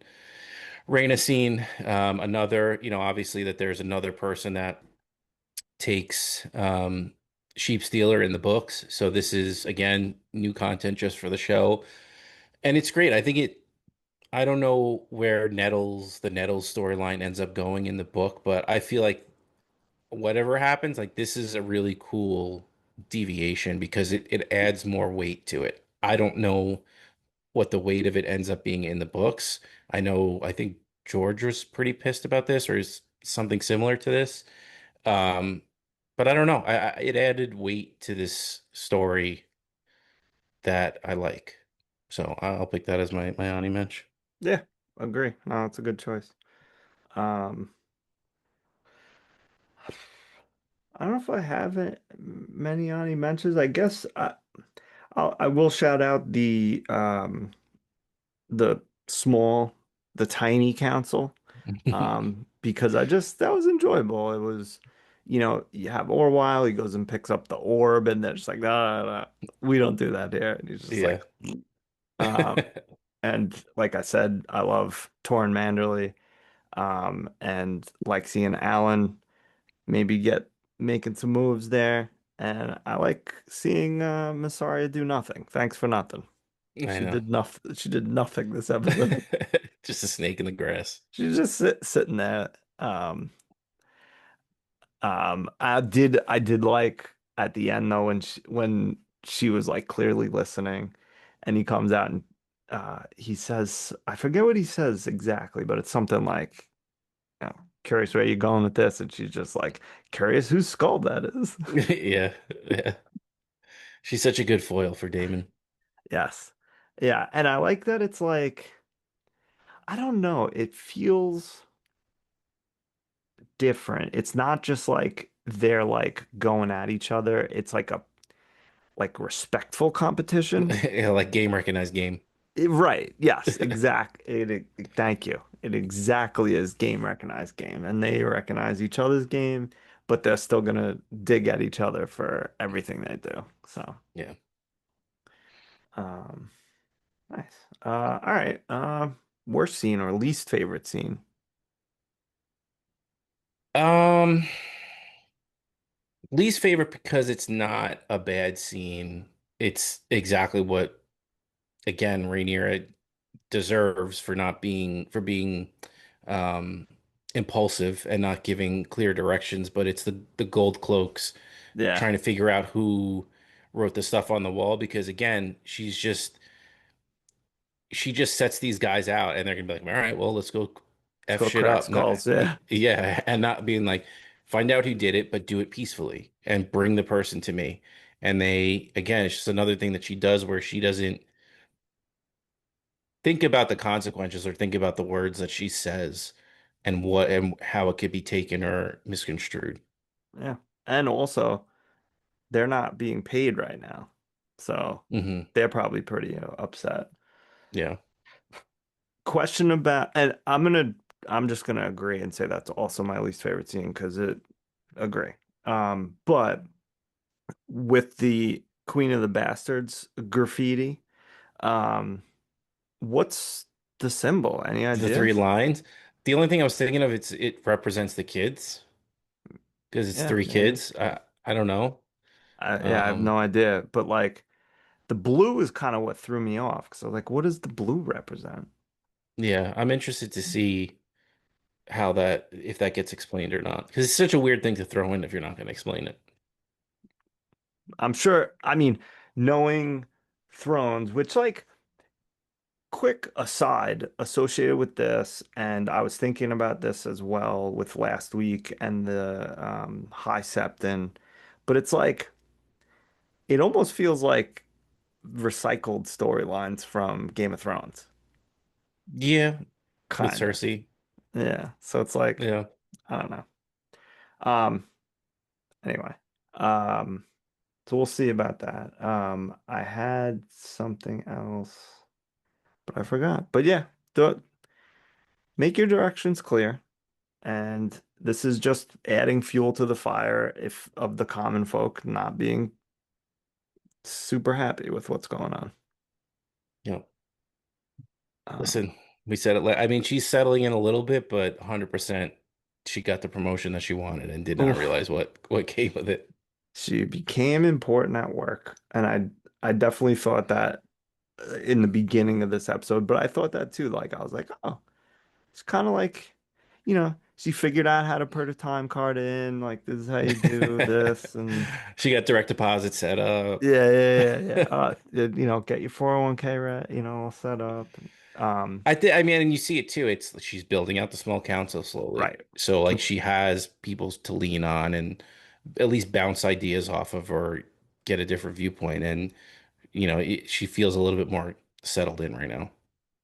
Rhaena scene. Another, obviously that there's another person that takes Sheep Stealer in the books. So this is again new content just for the show. And it's great. I don't know where the Nettles storyline ends up going in the book, but I feel like whatever happens, like this is a really cool deviation because it adds more weight to it. I don't know what the weight of it ends up being in the books. I think George was pretty pissed about this or is something similar to this. Um, but I don't know. It added weight to this story that I like. So I'll pick that as my Ani Mensch. Yeah, agree. No, it's a good choice. Um, I don't know if I have many Ani mentions. I guess I will shout out the small, the tiny council, because that was enjoyable. It was, you have Orwell, he goes and picks up the orb, and they're just like, no, no, no, we don't do that here. And he's just Yeah. like, um, and like I said, I love Torrin Manderley, and like seeing Alan maybe get making some moves there. And I like seeing Massaria do nothing. Thanks for nothing. I She know. did nothing. She did nothing this episode. Just a snake in the grass. She's just sitting there. I did like at the end though when she was like clearly listening, and he comes out and he says, I forget what he says exactly, but it's something like, curious where you're going with this, and she's just like, curious whose skull that is. Yeah. Yeah. She's such a good foil for Damon. Yes. Yeah, and I like that it's like, I don't know, it feels different. It's not just like they're like going at each other. It's like a like respectful competition. Yeah, like game recognized game. Right. Yes, exact. Thank you. It exactly is game recognized game, and they recognize each other's game, but they're still gonna dig at each other for everything they do. So, Yeah. um, nice. All right. Worst scene or least favorite scene? Um, Least favorite because it's not a bad scene. It's exactly what, again, Rhaenyra deserves for not being for being um impulsive and not giving clear directions, but it's the gold cloaks Yeah. trying to figure out who wrote the stuff on the wall because again, she just sets these guys out and they're gonna be like, all right, well, let's go. Let's F go shit crack up. Not skulls. Yeah. yeah, and not being like, find out who did it, but do it peacefully and bring the person to me. And they, again, it's just another thing that she does where she doesn't think about the consequences or think about the words that she says and what and how it could be taken or misconstrued. Yeah. And also, they're not being paid right now. So Hmm. they're probably pretty upset. Yeah. Question about, and I'm just gonna agree and say that's also my least favorite scene because it agree. But with the Queen of the Bastards graffiti, um, what's the symbol? Any The three ideas? lines. The only thing I was thinking of, it represents the kids because it's Yeah, three maybe. kids. I don't know. Yeah, I have no Um, idea. But like the blue is kind of what threw me off. So like, what does the blue represent? yeah, I'm interested to see how that if that gets explained or not because it's such a weird thing to throw in if you're not going to explain it. I'm sure, I mean, knowing Thrones, which like quick aside associated with this, and I was thinking about this as well with last week and the High Septon, but it's like it almost feels like recycled storylines from Game of Thrones, Yeah, with kind of. Cersei. Yeah. So it's like, Yeah. I don't know. Um, anyway. Um, so we'll see about that. I had something else, but I forgot. But yeah, do make your directions clear. And this is just adding fuel to the fire if of the common folk not being super happy with what's going on. Yeah. Um, Listen, we said it. I mean, she's settling in a little bit, but 100% she got the promotion that she wanted and did not oof, realize what came with it. she became important at work, and I definitely thought that in the beginning of this episode, but I thought that too. Like I was like, oh, it's kind of like, she figured out how to put a time card in. Like this is how you do this, and She got direct deposit set up. yeah, yeah, yeah, yeah. Get your 401k right, all set up. I mean, and you see it too. It's she's building out the small council slowly. Right. So like she has people to lean on and at least bounce ideas off of or get a different viewpoint. And she feels a little bit more settled in right now.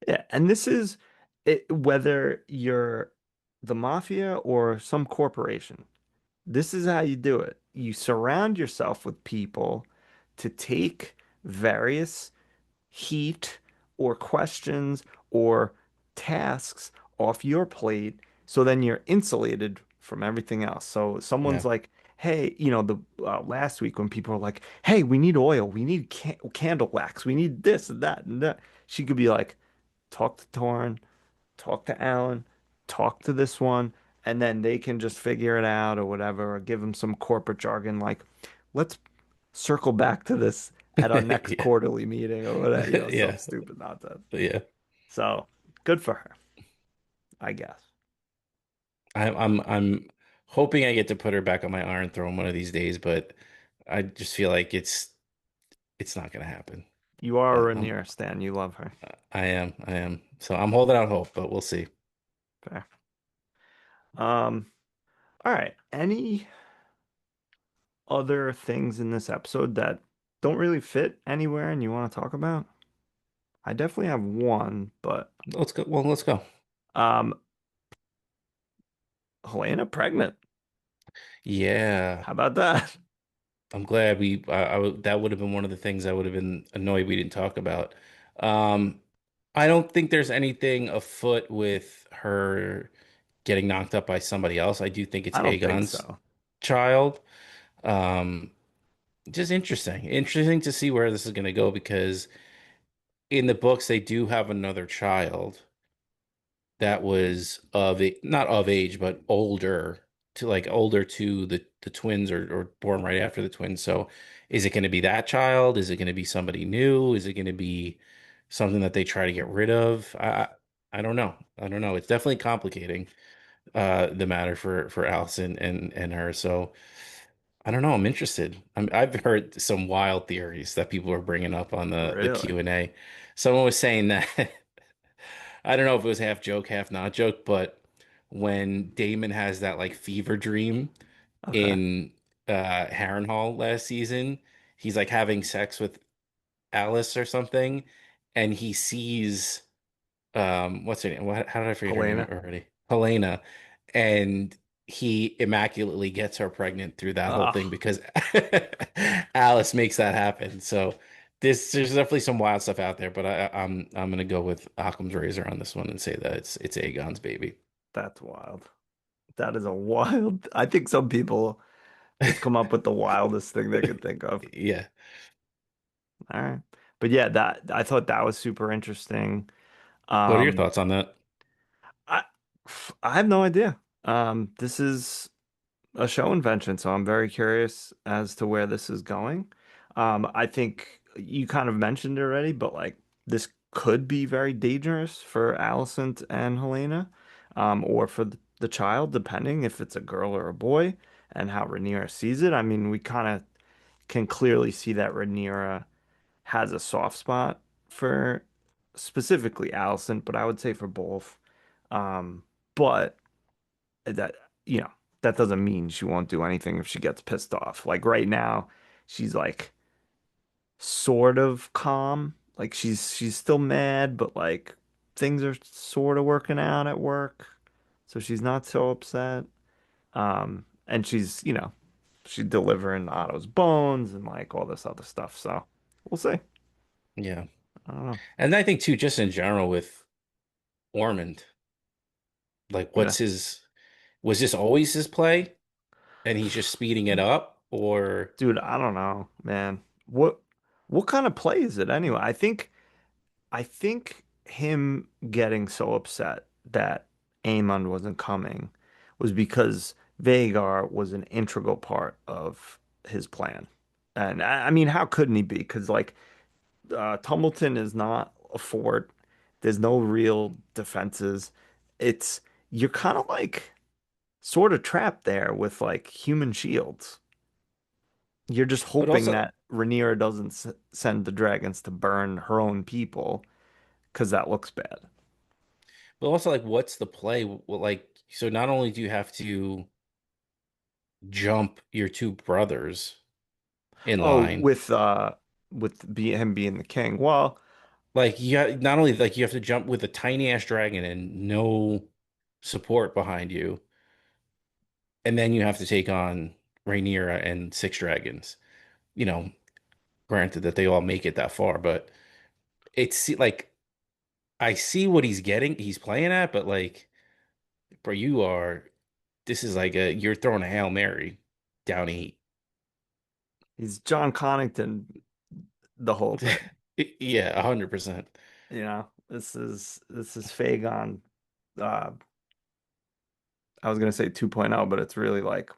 Yeah, and this is it, whether you're the mafia or some corporation, this is how you do it. You surround yourself with people to take various heat or questions or tasks off your plate so then you're insulated from everything else. So someone's Yeah. like, hey, the last week when people were like, hey, we need oil, we need candle wax, we need this and that and that. She could be like, talk to Torrin, talk to Alan, talk to this one, and then they can just figure it out or whatever, or give them some corporate jargon like, let's circle back to this at our next Yeah. quarterly meeting or whatever, some Yeah. stupid nonsense. Yeah. So good for her, I guess. I'm hoping I get to put her back on my Iron Throne one of these days, but I just feel like it's not gonna happen. You are But a Rhaenyra Stan. You love her. I am. So I'm holding out hope, but we'll see. Fair. All right. Any other things in this episode that don't really fit anywhere and you want to talk about? I definitely have one, but Let's go. Well, let's go. um, Helena pregnant. Yeah. How about that? I'm glad that would have been one of the things I would have been annoyed we didn't talk about. Um, I don't think there's anything afoot with her getting knocked up by somebody else. I do think it's I don't think Aegon's so. child. Um, just interesting. Interesting to see where this is going to go because in the books they do have another child that was not of age, but older to the twins or born right after the twins. So is it going to be that child? Is it going to be somebody new? Is it going to be something that they try to get rid of? I don't know. I don't know. It's definitely complicating the matter for Allison and her. So I don't know. I'm interested. I've heard some wild theories that people are bringing up on the Really? Q&A. Someone was saying that I don't know if it was half joke, half not joke, but when Damon has that like fever dream Okay. in Harrenhal last season. He's like having sex with Alice or something, and he sees what's her name? How did I forget her name Helena. already? Helena. And he immaculately gets her pregnant through that whole thing Oh, because Alice makes that happen. So there's definitely some wild stuff out there, but I'm gonna go with Occam's razor on this one and say that it's Aegon's baby. that's wild. That is a wild. I think some people just come up with the wildest thing they could think of. Yeah. All right. But yeah, that I thought that was super interesting. What are your Um, thoughts on that? I I have no idea. This is a show invention, so I'm very curious as to where this is going. I think you kind of mentioned it already, but like this could be very dangerous for Alicent and Helena, or for the child, depending if it's a girl or a boy, and how Rhaenyra sees it. I mean, we kind of can clearly see that Rhaenyra has a soft spot for specifically Alicent, but I would say for both. But that you know that doesn't mean she won't do anything if she gets pissed off. Like right now, she's like sort of calm. Like she's still mad, but like things are sort of working out at work, so she's not so upset. And she's delivering Otto's bones and like all this other stuff. So we'll see. Yeah. I don't know. And I think too, just in general with Ormond, like Yeah, was this always his play and he's just speeding it up or dude, I don't know, man. What kind of play is it anyway? I think him getting so upset that Aemon wasn't coming was because Vhagar was an integral part of his plan. And I mean, how couldn't he be? Because like Tumbleton is not a fort. There's no real defenses. It's you're kind of like sort of trapped there with like human shields. You're just but hoping also that Rhaenyra doesn't send the dragons to burn her own people because that looks bad. like what's the play? Well, like so not only do you have to jump your two brothers in Oh, line, with him being the king. Well, like not only like you have to jump with a tiny ass dragon and no support behind you, and then you have to take on Rhaenyra and six dragons. You know, granted that they all make it that far, but it's like I see what he's playing at, but like, bro, this is like you're throwing a Hail Mary down eight. he's John Connington the whole thing. Yeah, 100%. This is Fagon. Uh, I was gonna say 2.0, but it's really like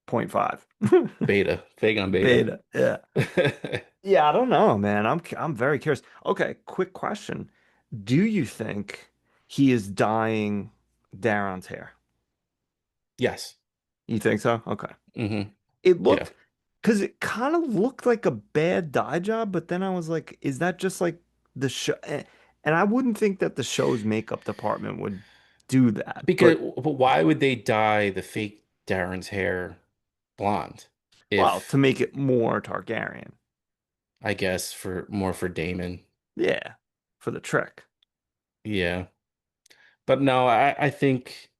point 0.5. Beta, Fagon beta. Beta. Yeah. Yeah, I don't know, man. I'm very curious. Okay, quick question. Do you think he is dyeing Daron's hair? Yes. You think so? Okay. Hmm. It Yeah. looked, because it kind of looked like a bad dye job, but then I was like, is that just like the show? And I wouldn't think that the show's makeup department would do that, Because, but but why would they dye the fake Darren's hair blonde? well, to If make it more Targaryen. I guess for more for Damon. Yeah, for the trick. Yeah. But no, I think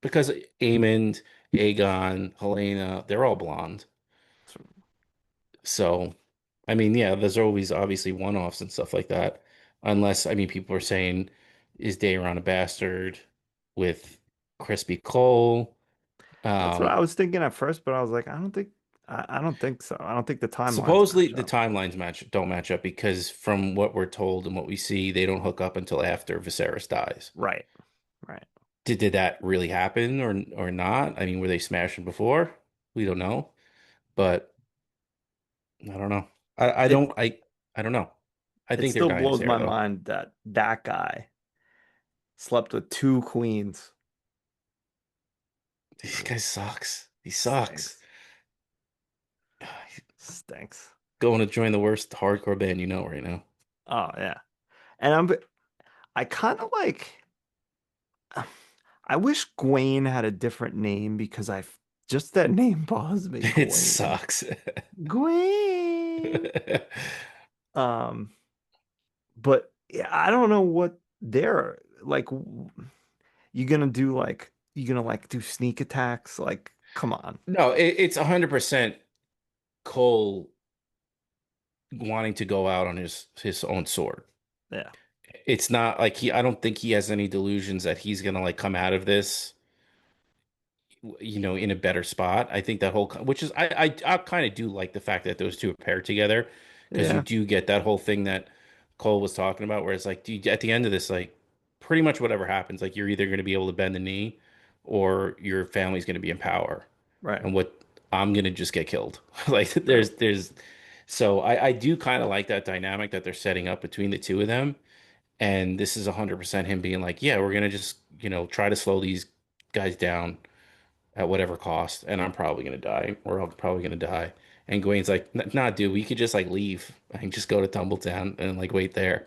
because Aemond, Aegon, Helena, they're all blonde. So, I mean, yeah, there's always obviously one-offs and stuff like that. Unless, I mean, people are saying, is Daeron a bastard with Crispy Cole? That's what I Um, was thinking at first, but I was like, I don't think so. I don't think the timelines Supposedly match the up. timelines don't match up because from what we're told and what we see, they don't hook up until after Viserys dies. Right, right. Did that really happen or not? I mean, were they smashing before? We don't know, but I don't know. I It don't I don't know. I it think they're still dying his blows hair my though. mind that that guy slept with two queens. This guy sucks. He sucks. Stinks. Stinks. Going to join the worst hardcore band you know right now. Oh yeah. And I kind of like I wish Gawain had a different name because just that name bothers me, It Gawain. sucks. Gawain. Um, but yeah, I don't know what they're like. You gonna do like you gonna like do sneak attacks? Like, come on. No, it's 100% Cole wanting to go out on his own sword. Yeah, It's not like I don't think he has any delusions that he's gonna like come out of this, in a better spot. I think that which is I kind of do like the fact that those two are paired together because you yeah, do get that whole thing that Cole was talking about, where it's like, at the end of this, like pretty much whatever happens, like you're either going to be able to bend the knee or your family's going to be in power, right, and what I'm going to just get killed. Like true. there's so I do kind of like that dynamic that they're setting up between the two of them. And this is 100% him being like, yeah, we're gonna just, try to slow these guys down at whatever cost, and I'm probably gonna die, or I'm probably gonna die. And Gawain's like, Nah, dude, we could just like leave and just go to Tumbleton and like wait there."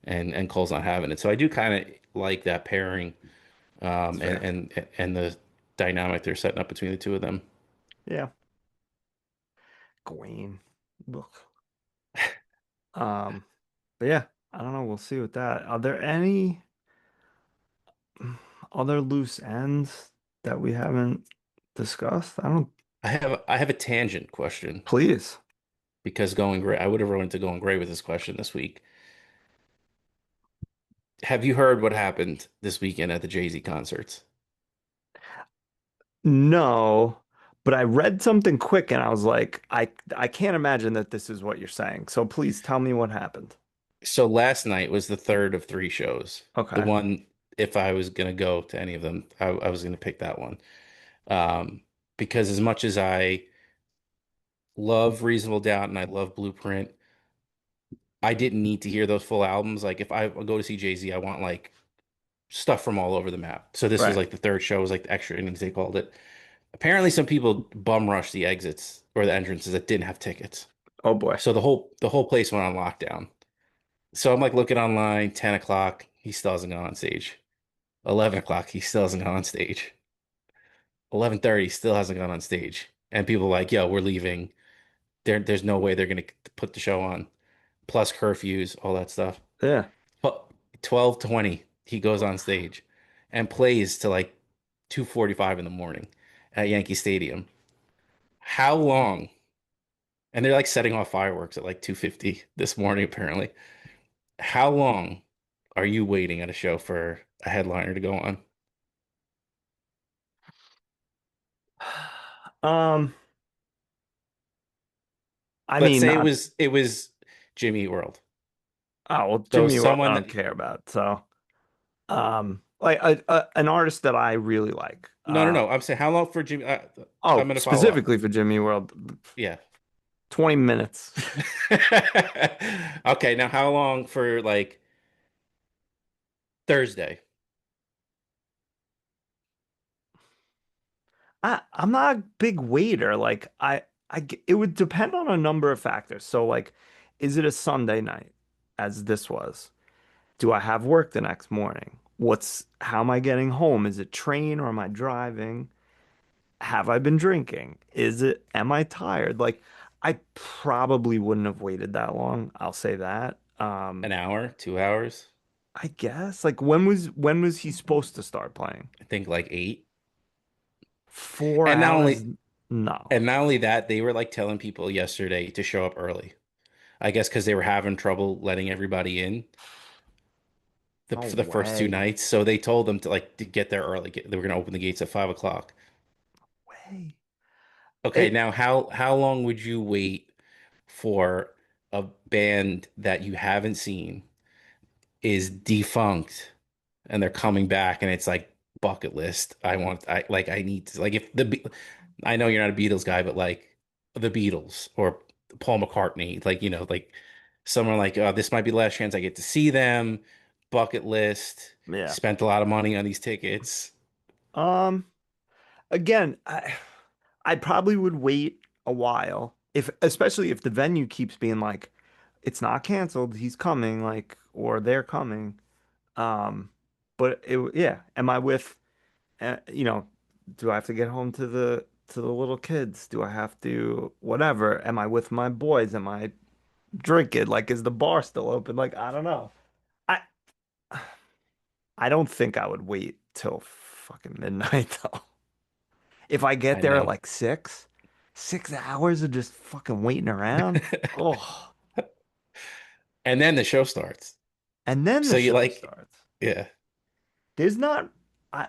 And Cole's not having it. So I do kind of like that pairing, It's and fair. the dynamic they're setting up between the two of them. Yeah, Gawain. Ugh. Um, but yeah, I don't know. We'll see with that. Are there any other loose ends that we haven't discussed? I don't. I have a tangent question Please. because going great. I would have run into going great with this question this week. Have you heard what happened this weekend at the Jay-Z concerts? No, but I read something quick and I was like, I can't imagine that this is what you're saying. So please tell me what happened. So last night was the third of three shows. The Okay. one, if I was gonna go to any of them, I was gonna pick that one. Um, because as much as I love Reasonable Doubt and I love Blueprint, I didn't need to hear those full albums. Like if I go to see Jay-Z, I want like stuff from all over the map. So this was Right. like the third show, was like the extra innings they called it. Apparently some people bum rushed the exits or the entrances that didn't have tickets. Oh boy. So the whole place went on lockdown. So I'm like looking online, 10 o'clock, he still hasn't gone on stage. 11 o'clock, he still hasn't gone on stage. 11:30, still hasn't gone on stage. And people are like, yo, we're leaving. There's no way they're gonna put the show on. Plus curfews, all that stuff. Yeah. But 12:20, he goes on stage and plays to like 2:45 in the morning at Yankee Stadium. How long? And they're like setting off fireworks at like 2:50 this morning, apparently. How long are you waiting at a show for a headliner to go on? Um, I Let's mean, say it not, was it was Jimmy Eat World. oh, well, So Jimmy World I someone don't care about. So, like an artist that I really like. No, no, no. I'm saying how long for Jimmy? I'm Oh, gonna follow up. specifically for Jimmy World, Yeah. 20 minutes. Okay, now how long for like Thursday? I'm not a big waiter. Like it would depend on a number of factors. So like, is it a Sunday night, as this was? Do I have work the next morning? How am I getting home? Is it train or am I driving? Have I been drinking? Am I tired? Like, I probably wouldn't have waited that long. I'll say that. An hour, 2 hours? I guess like when was he supposed to start playing? I think like 8. Four And not hours? only No. and not only that, they were like telling people yesterday to show up early. I guess because they were having trouble letting everybody in No for the first two way. nights. So they told them to get there early. They were gonna open the gates at 5 o'clock. Way. Okay, It, now how long would you wait for a band that you haven't seen is defunct and they're coming back and it's like bucket list. I need to like if I know you're not a Beatles guy, but like the Beatles or Paul McCartney, like like someone like, oh, this might be the last chance I get to see them. Bucket list. yeah. Spent a lot of money on these tickets. Um, Again, I probably would wait a while especially if the venue keeps being like, it's not canceled, he's coming, like, or they're coming. Um, but yeah, am I with? you know, do I have to get home to the little kids? Do I have to whatever? Am I with my boys? Am I drinking? Like, is the bar still open? Like, I don't know. I I don't think I would wait till fucking midnight though. If I get I there at know. like 6 hours of just fucking waiting around. Oh, And then the show starts. and then So the you show like, starts. yeah. There's not I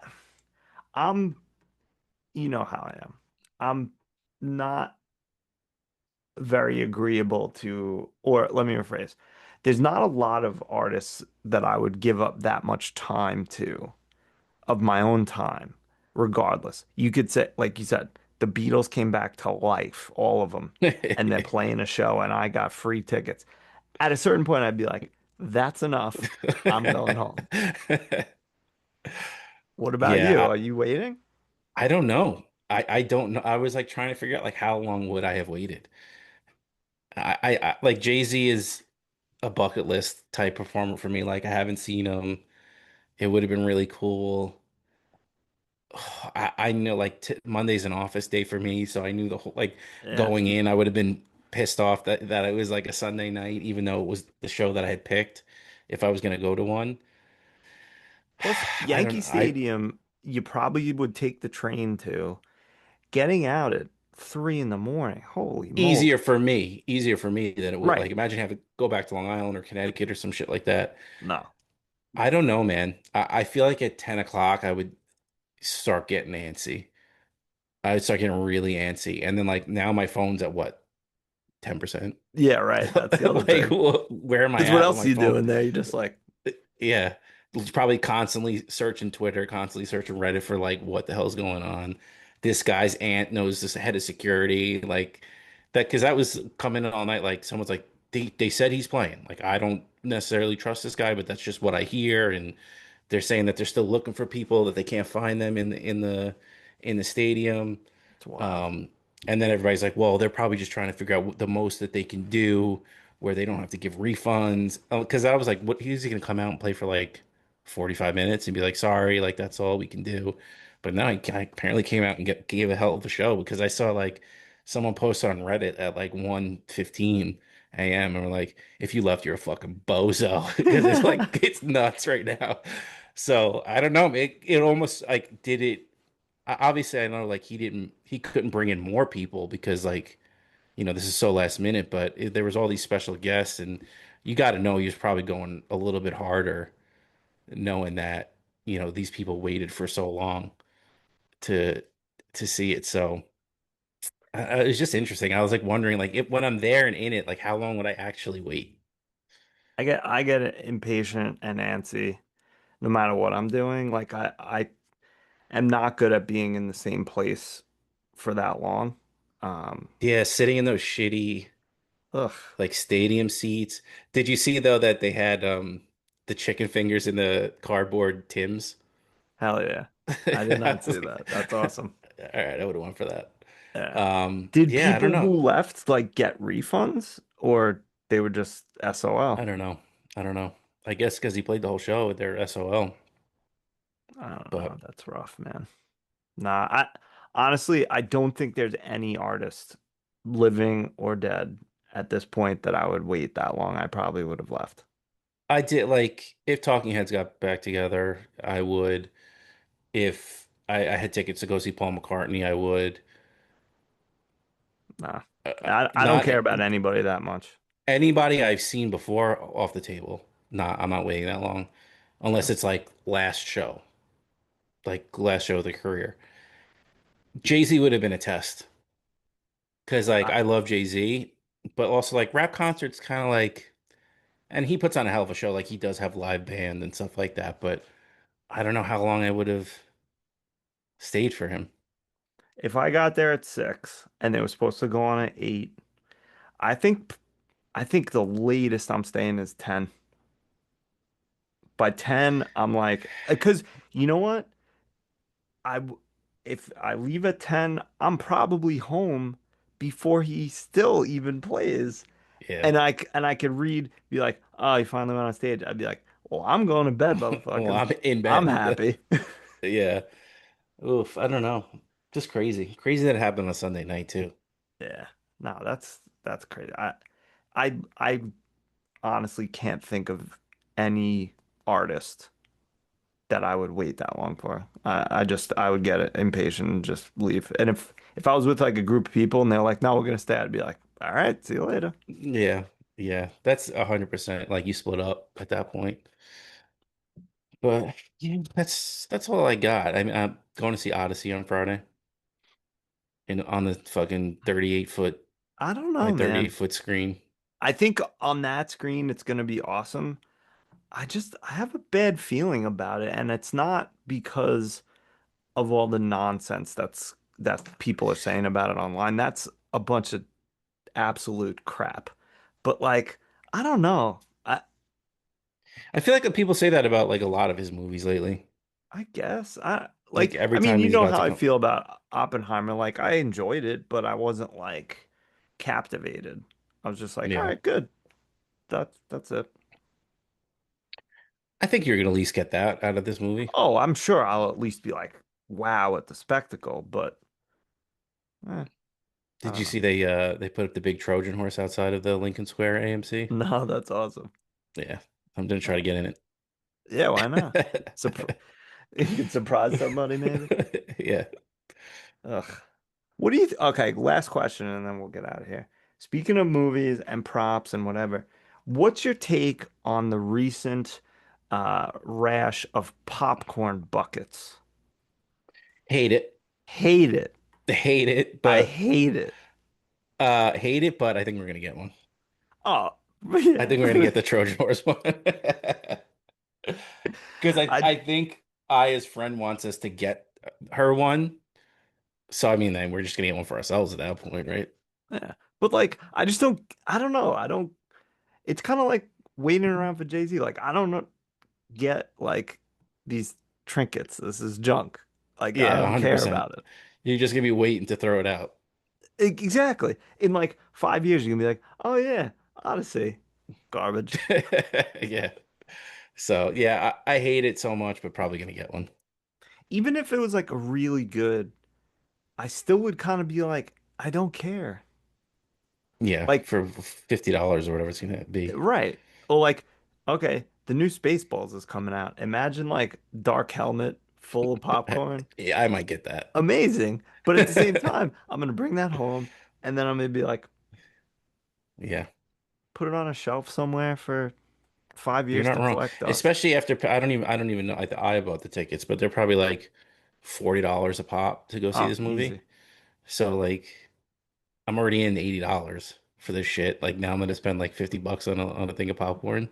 I'm you know how I am. I'm not very agreeable to, or let me rephrase. There's not a lot of artists that I would give up that much time to of my own time, regardless. You could say, like you said, the Beatles came back to life, all of them, and they're playing a show, and I got free tickets. At a certain point, I'd be like, that's enough. I'm going home. What about you? Yeah, Are you waiting? I don't know. I don't know. I was like trying to figure out like how long would I have waited? I like Jay-Z is a bucket list type performer for me. Like I haven't seen him. It would have been really cool. I know like t Monday's an office day for me, so I knew the whole like Yeah. going in, I would have been pissed off that it was like a Sunday night, even though it was the show that I had picked if I was gonna go to one. Plus, I don't Yankee know. I Stadium, you probably would take the train to. Getting out at 3 in the morning. Holy moly. easier for me than it would like Right. imagine having to go back to Long Island or Connecticut or some shit like that. No. I don't know, man. I feel like at 10 o'clock I would start getting antsy. I would start getting really antsy. And then like now my phone's at what, 10%? Yeah, right. That's the other Like thing. where am I Because what at with else my are you phone? doing there? You're just like, Yeah. Probably constantly searching Twitter, constantly searching Reddit for like what the hell's going on. This guy's aunt knows this head of security, like that because that was coming in all night. Like someone's like they said he's playing. Like I don't necessarily trust this guy, but that's just what I hear. And they're saying that they're still looking for people that they can't find them in the stadium. it's wild. Um, and then everybody's like, well, they're probably just trying to figure out the most that they can do where they don't have to give refunds. Because I was like, what, he's going to come out and play for like 45 minutes and be like, sorry, like that's all we can do. But now I apparently came out and gave a hell of a show because I saw like someone post on Reddit at like 1:15 a.m. and were like, if you left, you're a fucking bozo because it's like, it's nuts right now. So I don't know. It almost like did it obviously I know like he couldn't bring in more people because like this is so last minute, but there was all these special guests and you got to know he was probably going a little bit harder knowing that these people waited for so long to see it. So it was just interesting. I was like wondering like if when I'm there and in it, like how long would I actually wait? I get impatient and antsy no matter what I'm doing. Like I am not good at being in the same place for that long. Um, Yeah, sitting in those shitty ugh, like stadium seats. Did you see though that they had the chicken fingers in the cardboard Tims? hell yeah. I did I not was see like, that. That's awesome. all right, I would have went for that. Yeah. Did Yeah, I don't people know. who left like get refunds or they were just I SOL? don't know. I don't know. I guess because he played the whole show with their SOL. I don't know. But That's rough, man. Nah, I honestly I don't think there's any artist living or dead at this point that I would wait that long. I probably would have left. I did like if Talking Heads got back together, I would. If I had tickets to go see Paul McCartney, I would. Nah. I don't Not care about anybody that much. anybody I've seen before off the table. Nah, I'm not waiting that long, unless Yeah. it's like last show of the career. Jay-Z would have been a test because like I, I love Jay-Z, but also like rap concerts kind of like, and he puts on a hell of a show. Like he does have live band and stuff like that, but I don't know how long I would have stayed for him. if I got there at 6 and they were supposed to go on at 8, I think I think the latest I'm staying is 10. By 10, I'm like, because you know what? I w- if I leave at 10, I'm probably home before he still even plays. Yeah. And I could be like, oh, he finally went on stage. I'd be like, well, I'm going to bed, Well, motherfuckers. I'm in I'm bed. happy. Yeah. Oof, I don't know. Just crazy. Crazy that it happened on Sunday night too. Yeah. No, that's crazy. I honestly can't think of any artist that I would wait that long for. I would get impatient and just leave. And if I was with like a group of people and they're like, "No, we're gonna stay," I'd be like, "All right, see you later." Yeah, yeah. That's 100% like you split up at that point. But yeah, that's all I got. I mean, I'm going to see Odyssey on Friday and on the fucking 38 foot I don't my know, 38 man. foot screen. I think on that screen it's gonna be awesome. I have a bad feeling about it, and it's not because of all the nonsense that people are saying about it online. That's a bunch of absolute crap. But like, I don't know. I feel like people say that about like a lot of his movies lately. I guess Like every I mean, time you he's know about how to I come. feel about Oppenheimer. Like I enjoyed it, but I wasn't like captivated. I was just like, all Yeah. right, good. That's it. I think you're gonna at least get that out of this movie. Oh, I'm sure I'll at least be like, wow at the spectacle, but eh, I Did don't you know. see they put up the big Trojan horse outside of the Lincoln Square AMC? No, that's awesome. Yeah. I'm gonna try to get in Yeah, why not? Surpr it. You can surprise somebody, maybe. Yeah. Ugh. What do you th Okay, last question, and then we'll get out of here. Speaking of movies and props and whatever, what's your take on the recent rash of popcorn buckets? Hate it. Hate it. Hate it, I but hate it. hate it, but I think we're gonna get one. Oh, I yeah. think we're gonna get the Trojan horse one. Because I I think Aya's friend wants us to get her one. So I mean then we're just gonna get one for ourselves at that point, right? Yeah. But like I don't know. I don't It's kind of like waiting around for Jay-Z. Like I don't know get like these trinkets. This is junk. Like I Yeah, don't care 100%. about it. You're just gonna be waiting to throw it out. Exactly. In like 5 years, you're gonna be like, oh yeah, Odyssey. Garbage. Yeah. So yeah, I hate it so much, but probably gonna get one. Even if it was like a really good, I still would kind of be like, I don't care. Yeah, Like, for $50 or whatever it's gonna be. right. Or like, okay, the new Spaceballs is coming out. Imagine like dark helmet full of popcorn. Yeah, I might get that. Amazing. But at the same time, I'm gonna bring that home and then I'm gonna be like, Yeah, put it on a shelf somewhere for five you're years not to wrong. collect dust. Especially after I don't even know. I bought the tickets, but they're probably like $40 a pop to go see Oh, this movie. easy. So like I'm already in $80 for this shit. Like now I'm gonna spend like $50 on a thing of popcorn.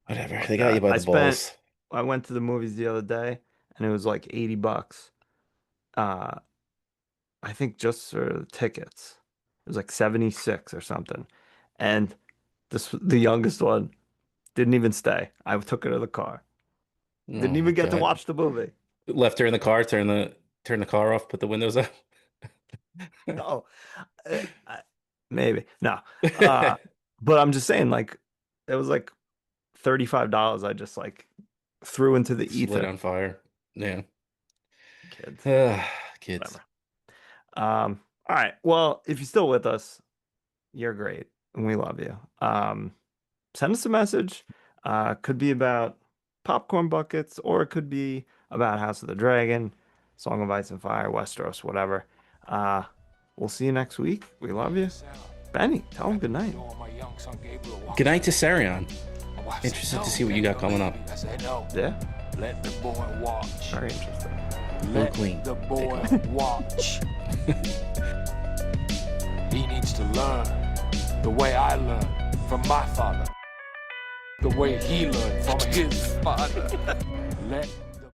Whatever. Fuck They got you that. by the balls. I went to the movies the other day and it was like $80. Uh, I think just for the tickets. It was like 76 or something. And the youngest one didn't even stay. I took her to the car. Oh Didn't my even get to God. watch the movie. Left her in the car, turn the car off, put the windows up. No, maybe no. Uh, but I'm just saying, like, it was like $35. I just like threw into the Just lit ether. on fire. Yeah. Kids, Kids. whatever. All right. Well, if you're still with us, you're great and we love you. Send us a message. Could be about popcorn buckets, or it could be about House of the Dragon, Song of Ice and Fire, Westeros, whatever. Uh, we'll see you next week. We love you. Benny, tell him good night. Good night to Sarion. My wife said, Interested "No, to see what you Benny, got don't coming leave up. me." I said, no, Yeah, let the boy watch. very interesting. Let clean. the boy watch. He needs to learn the way I learned from my father, the way he learned from his father. Let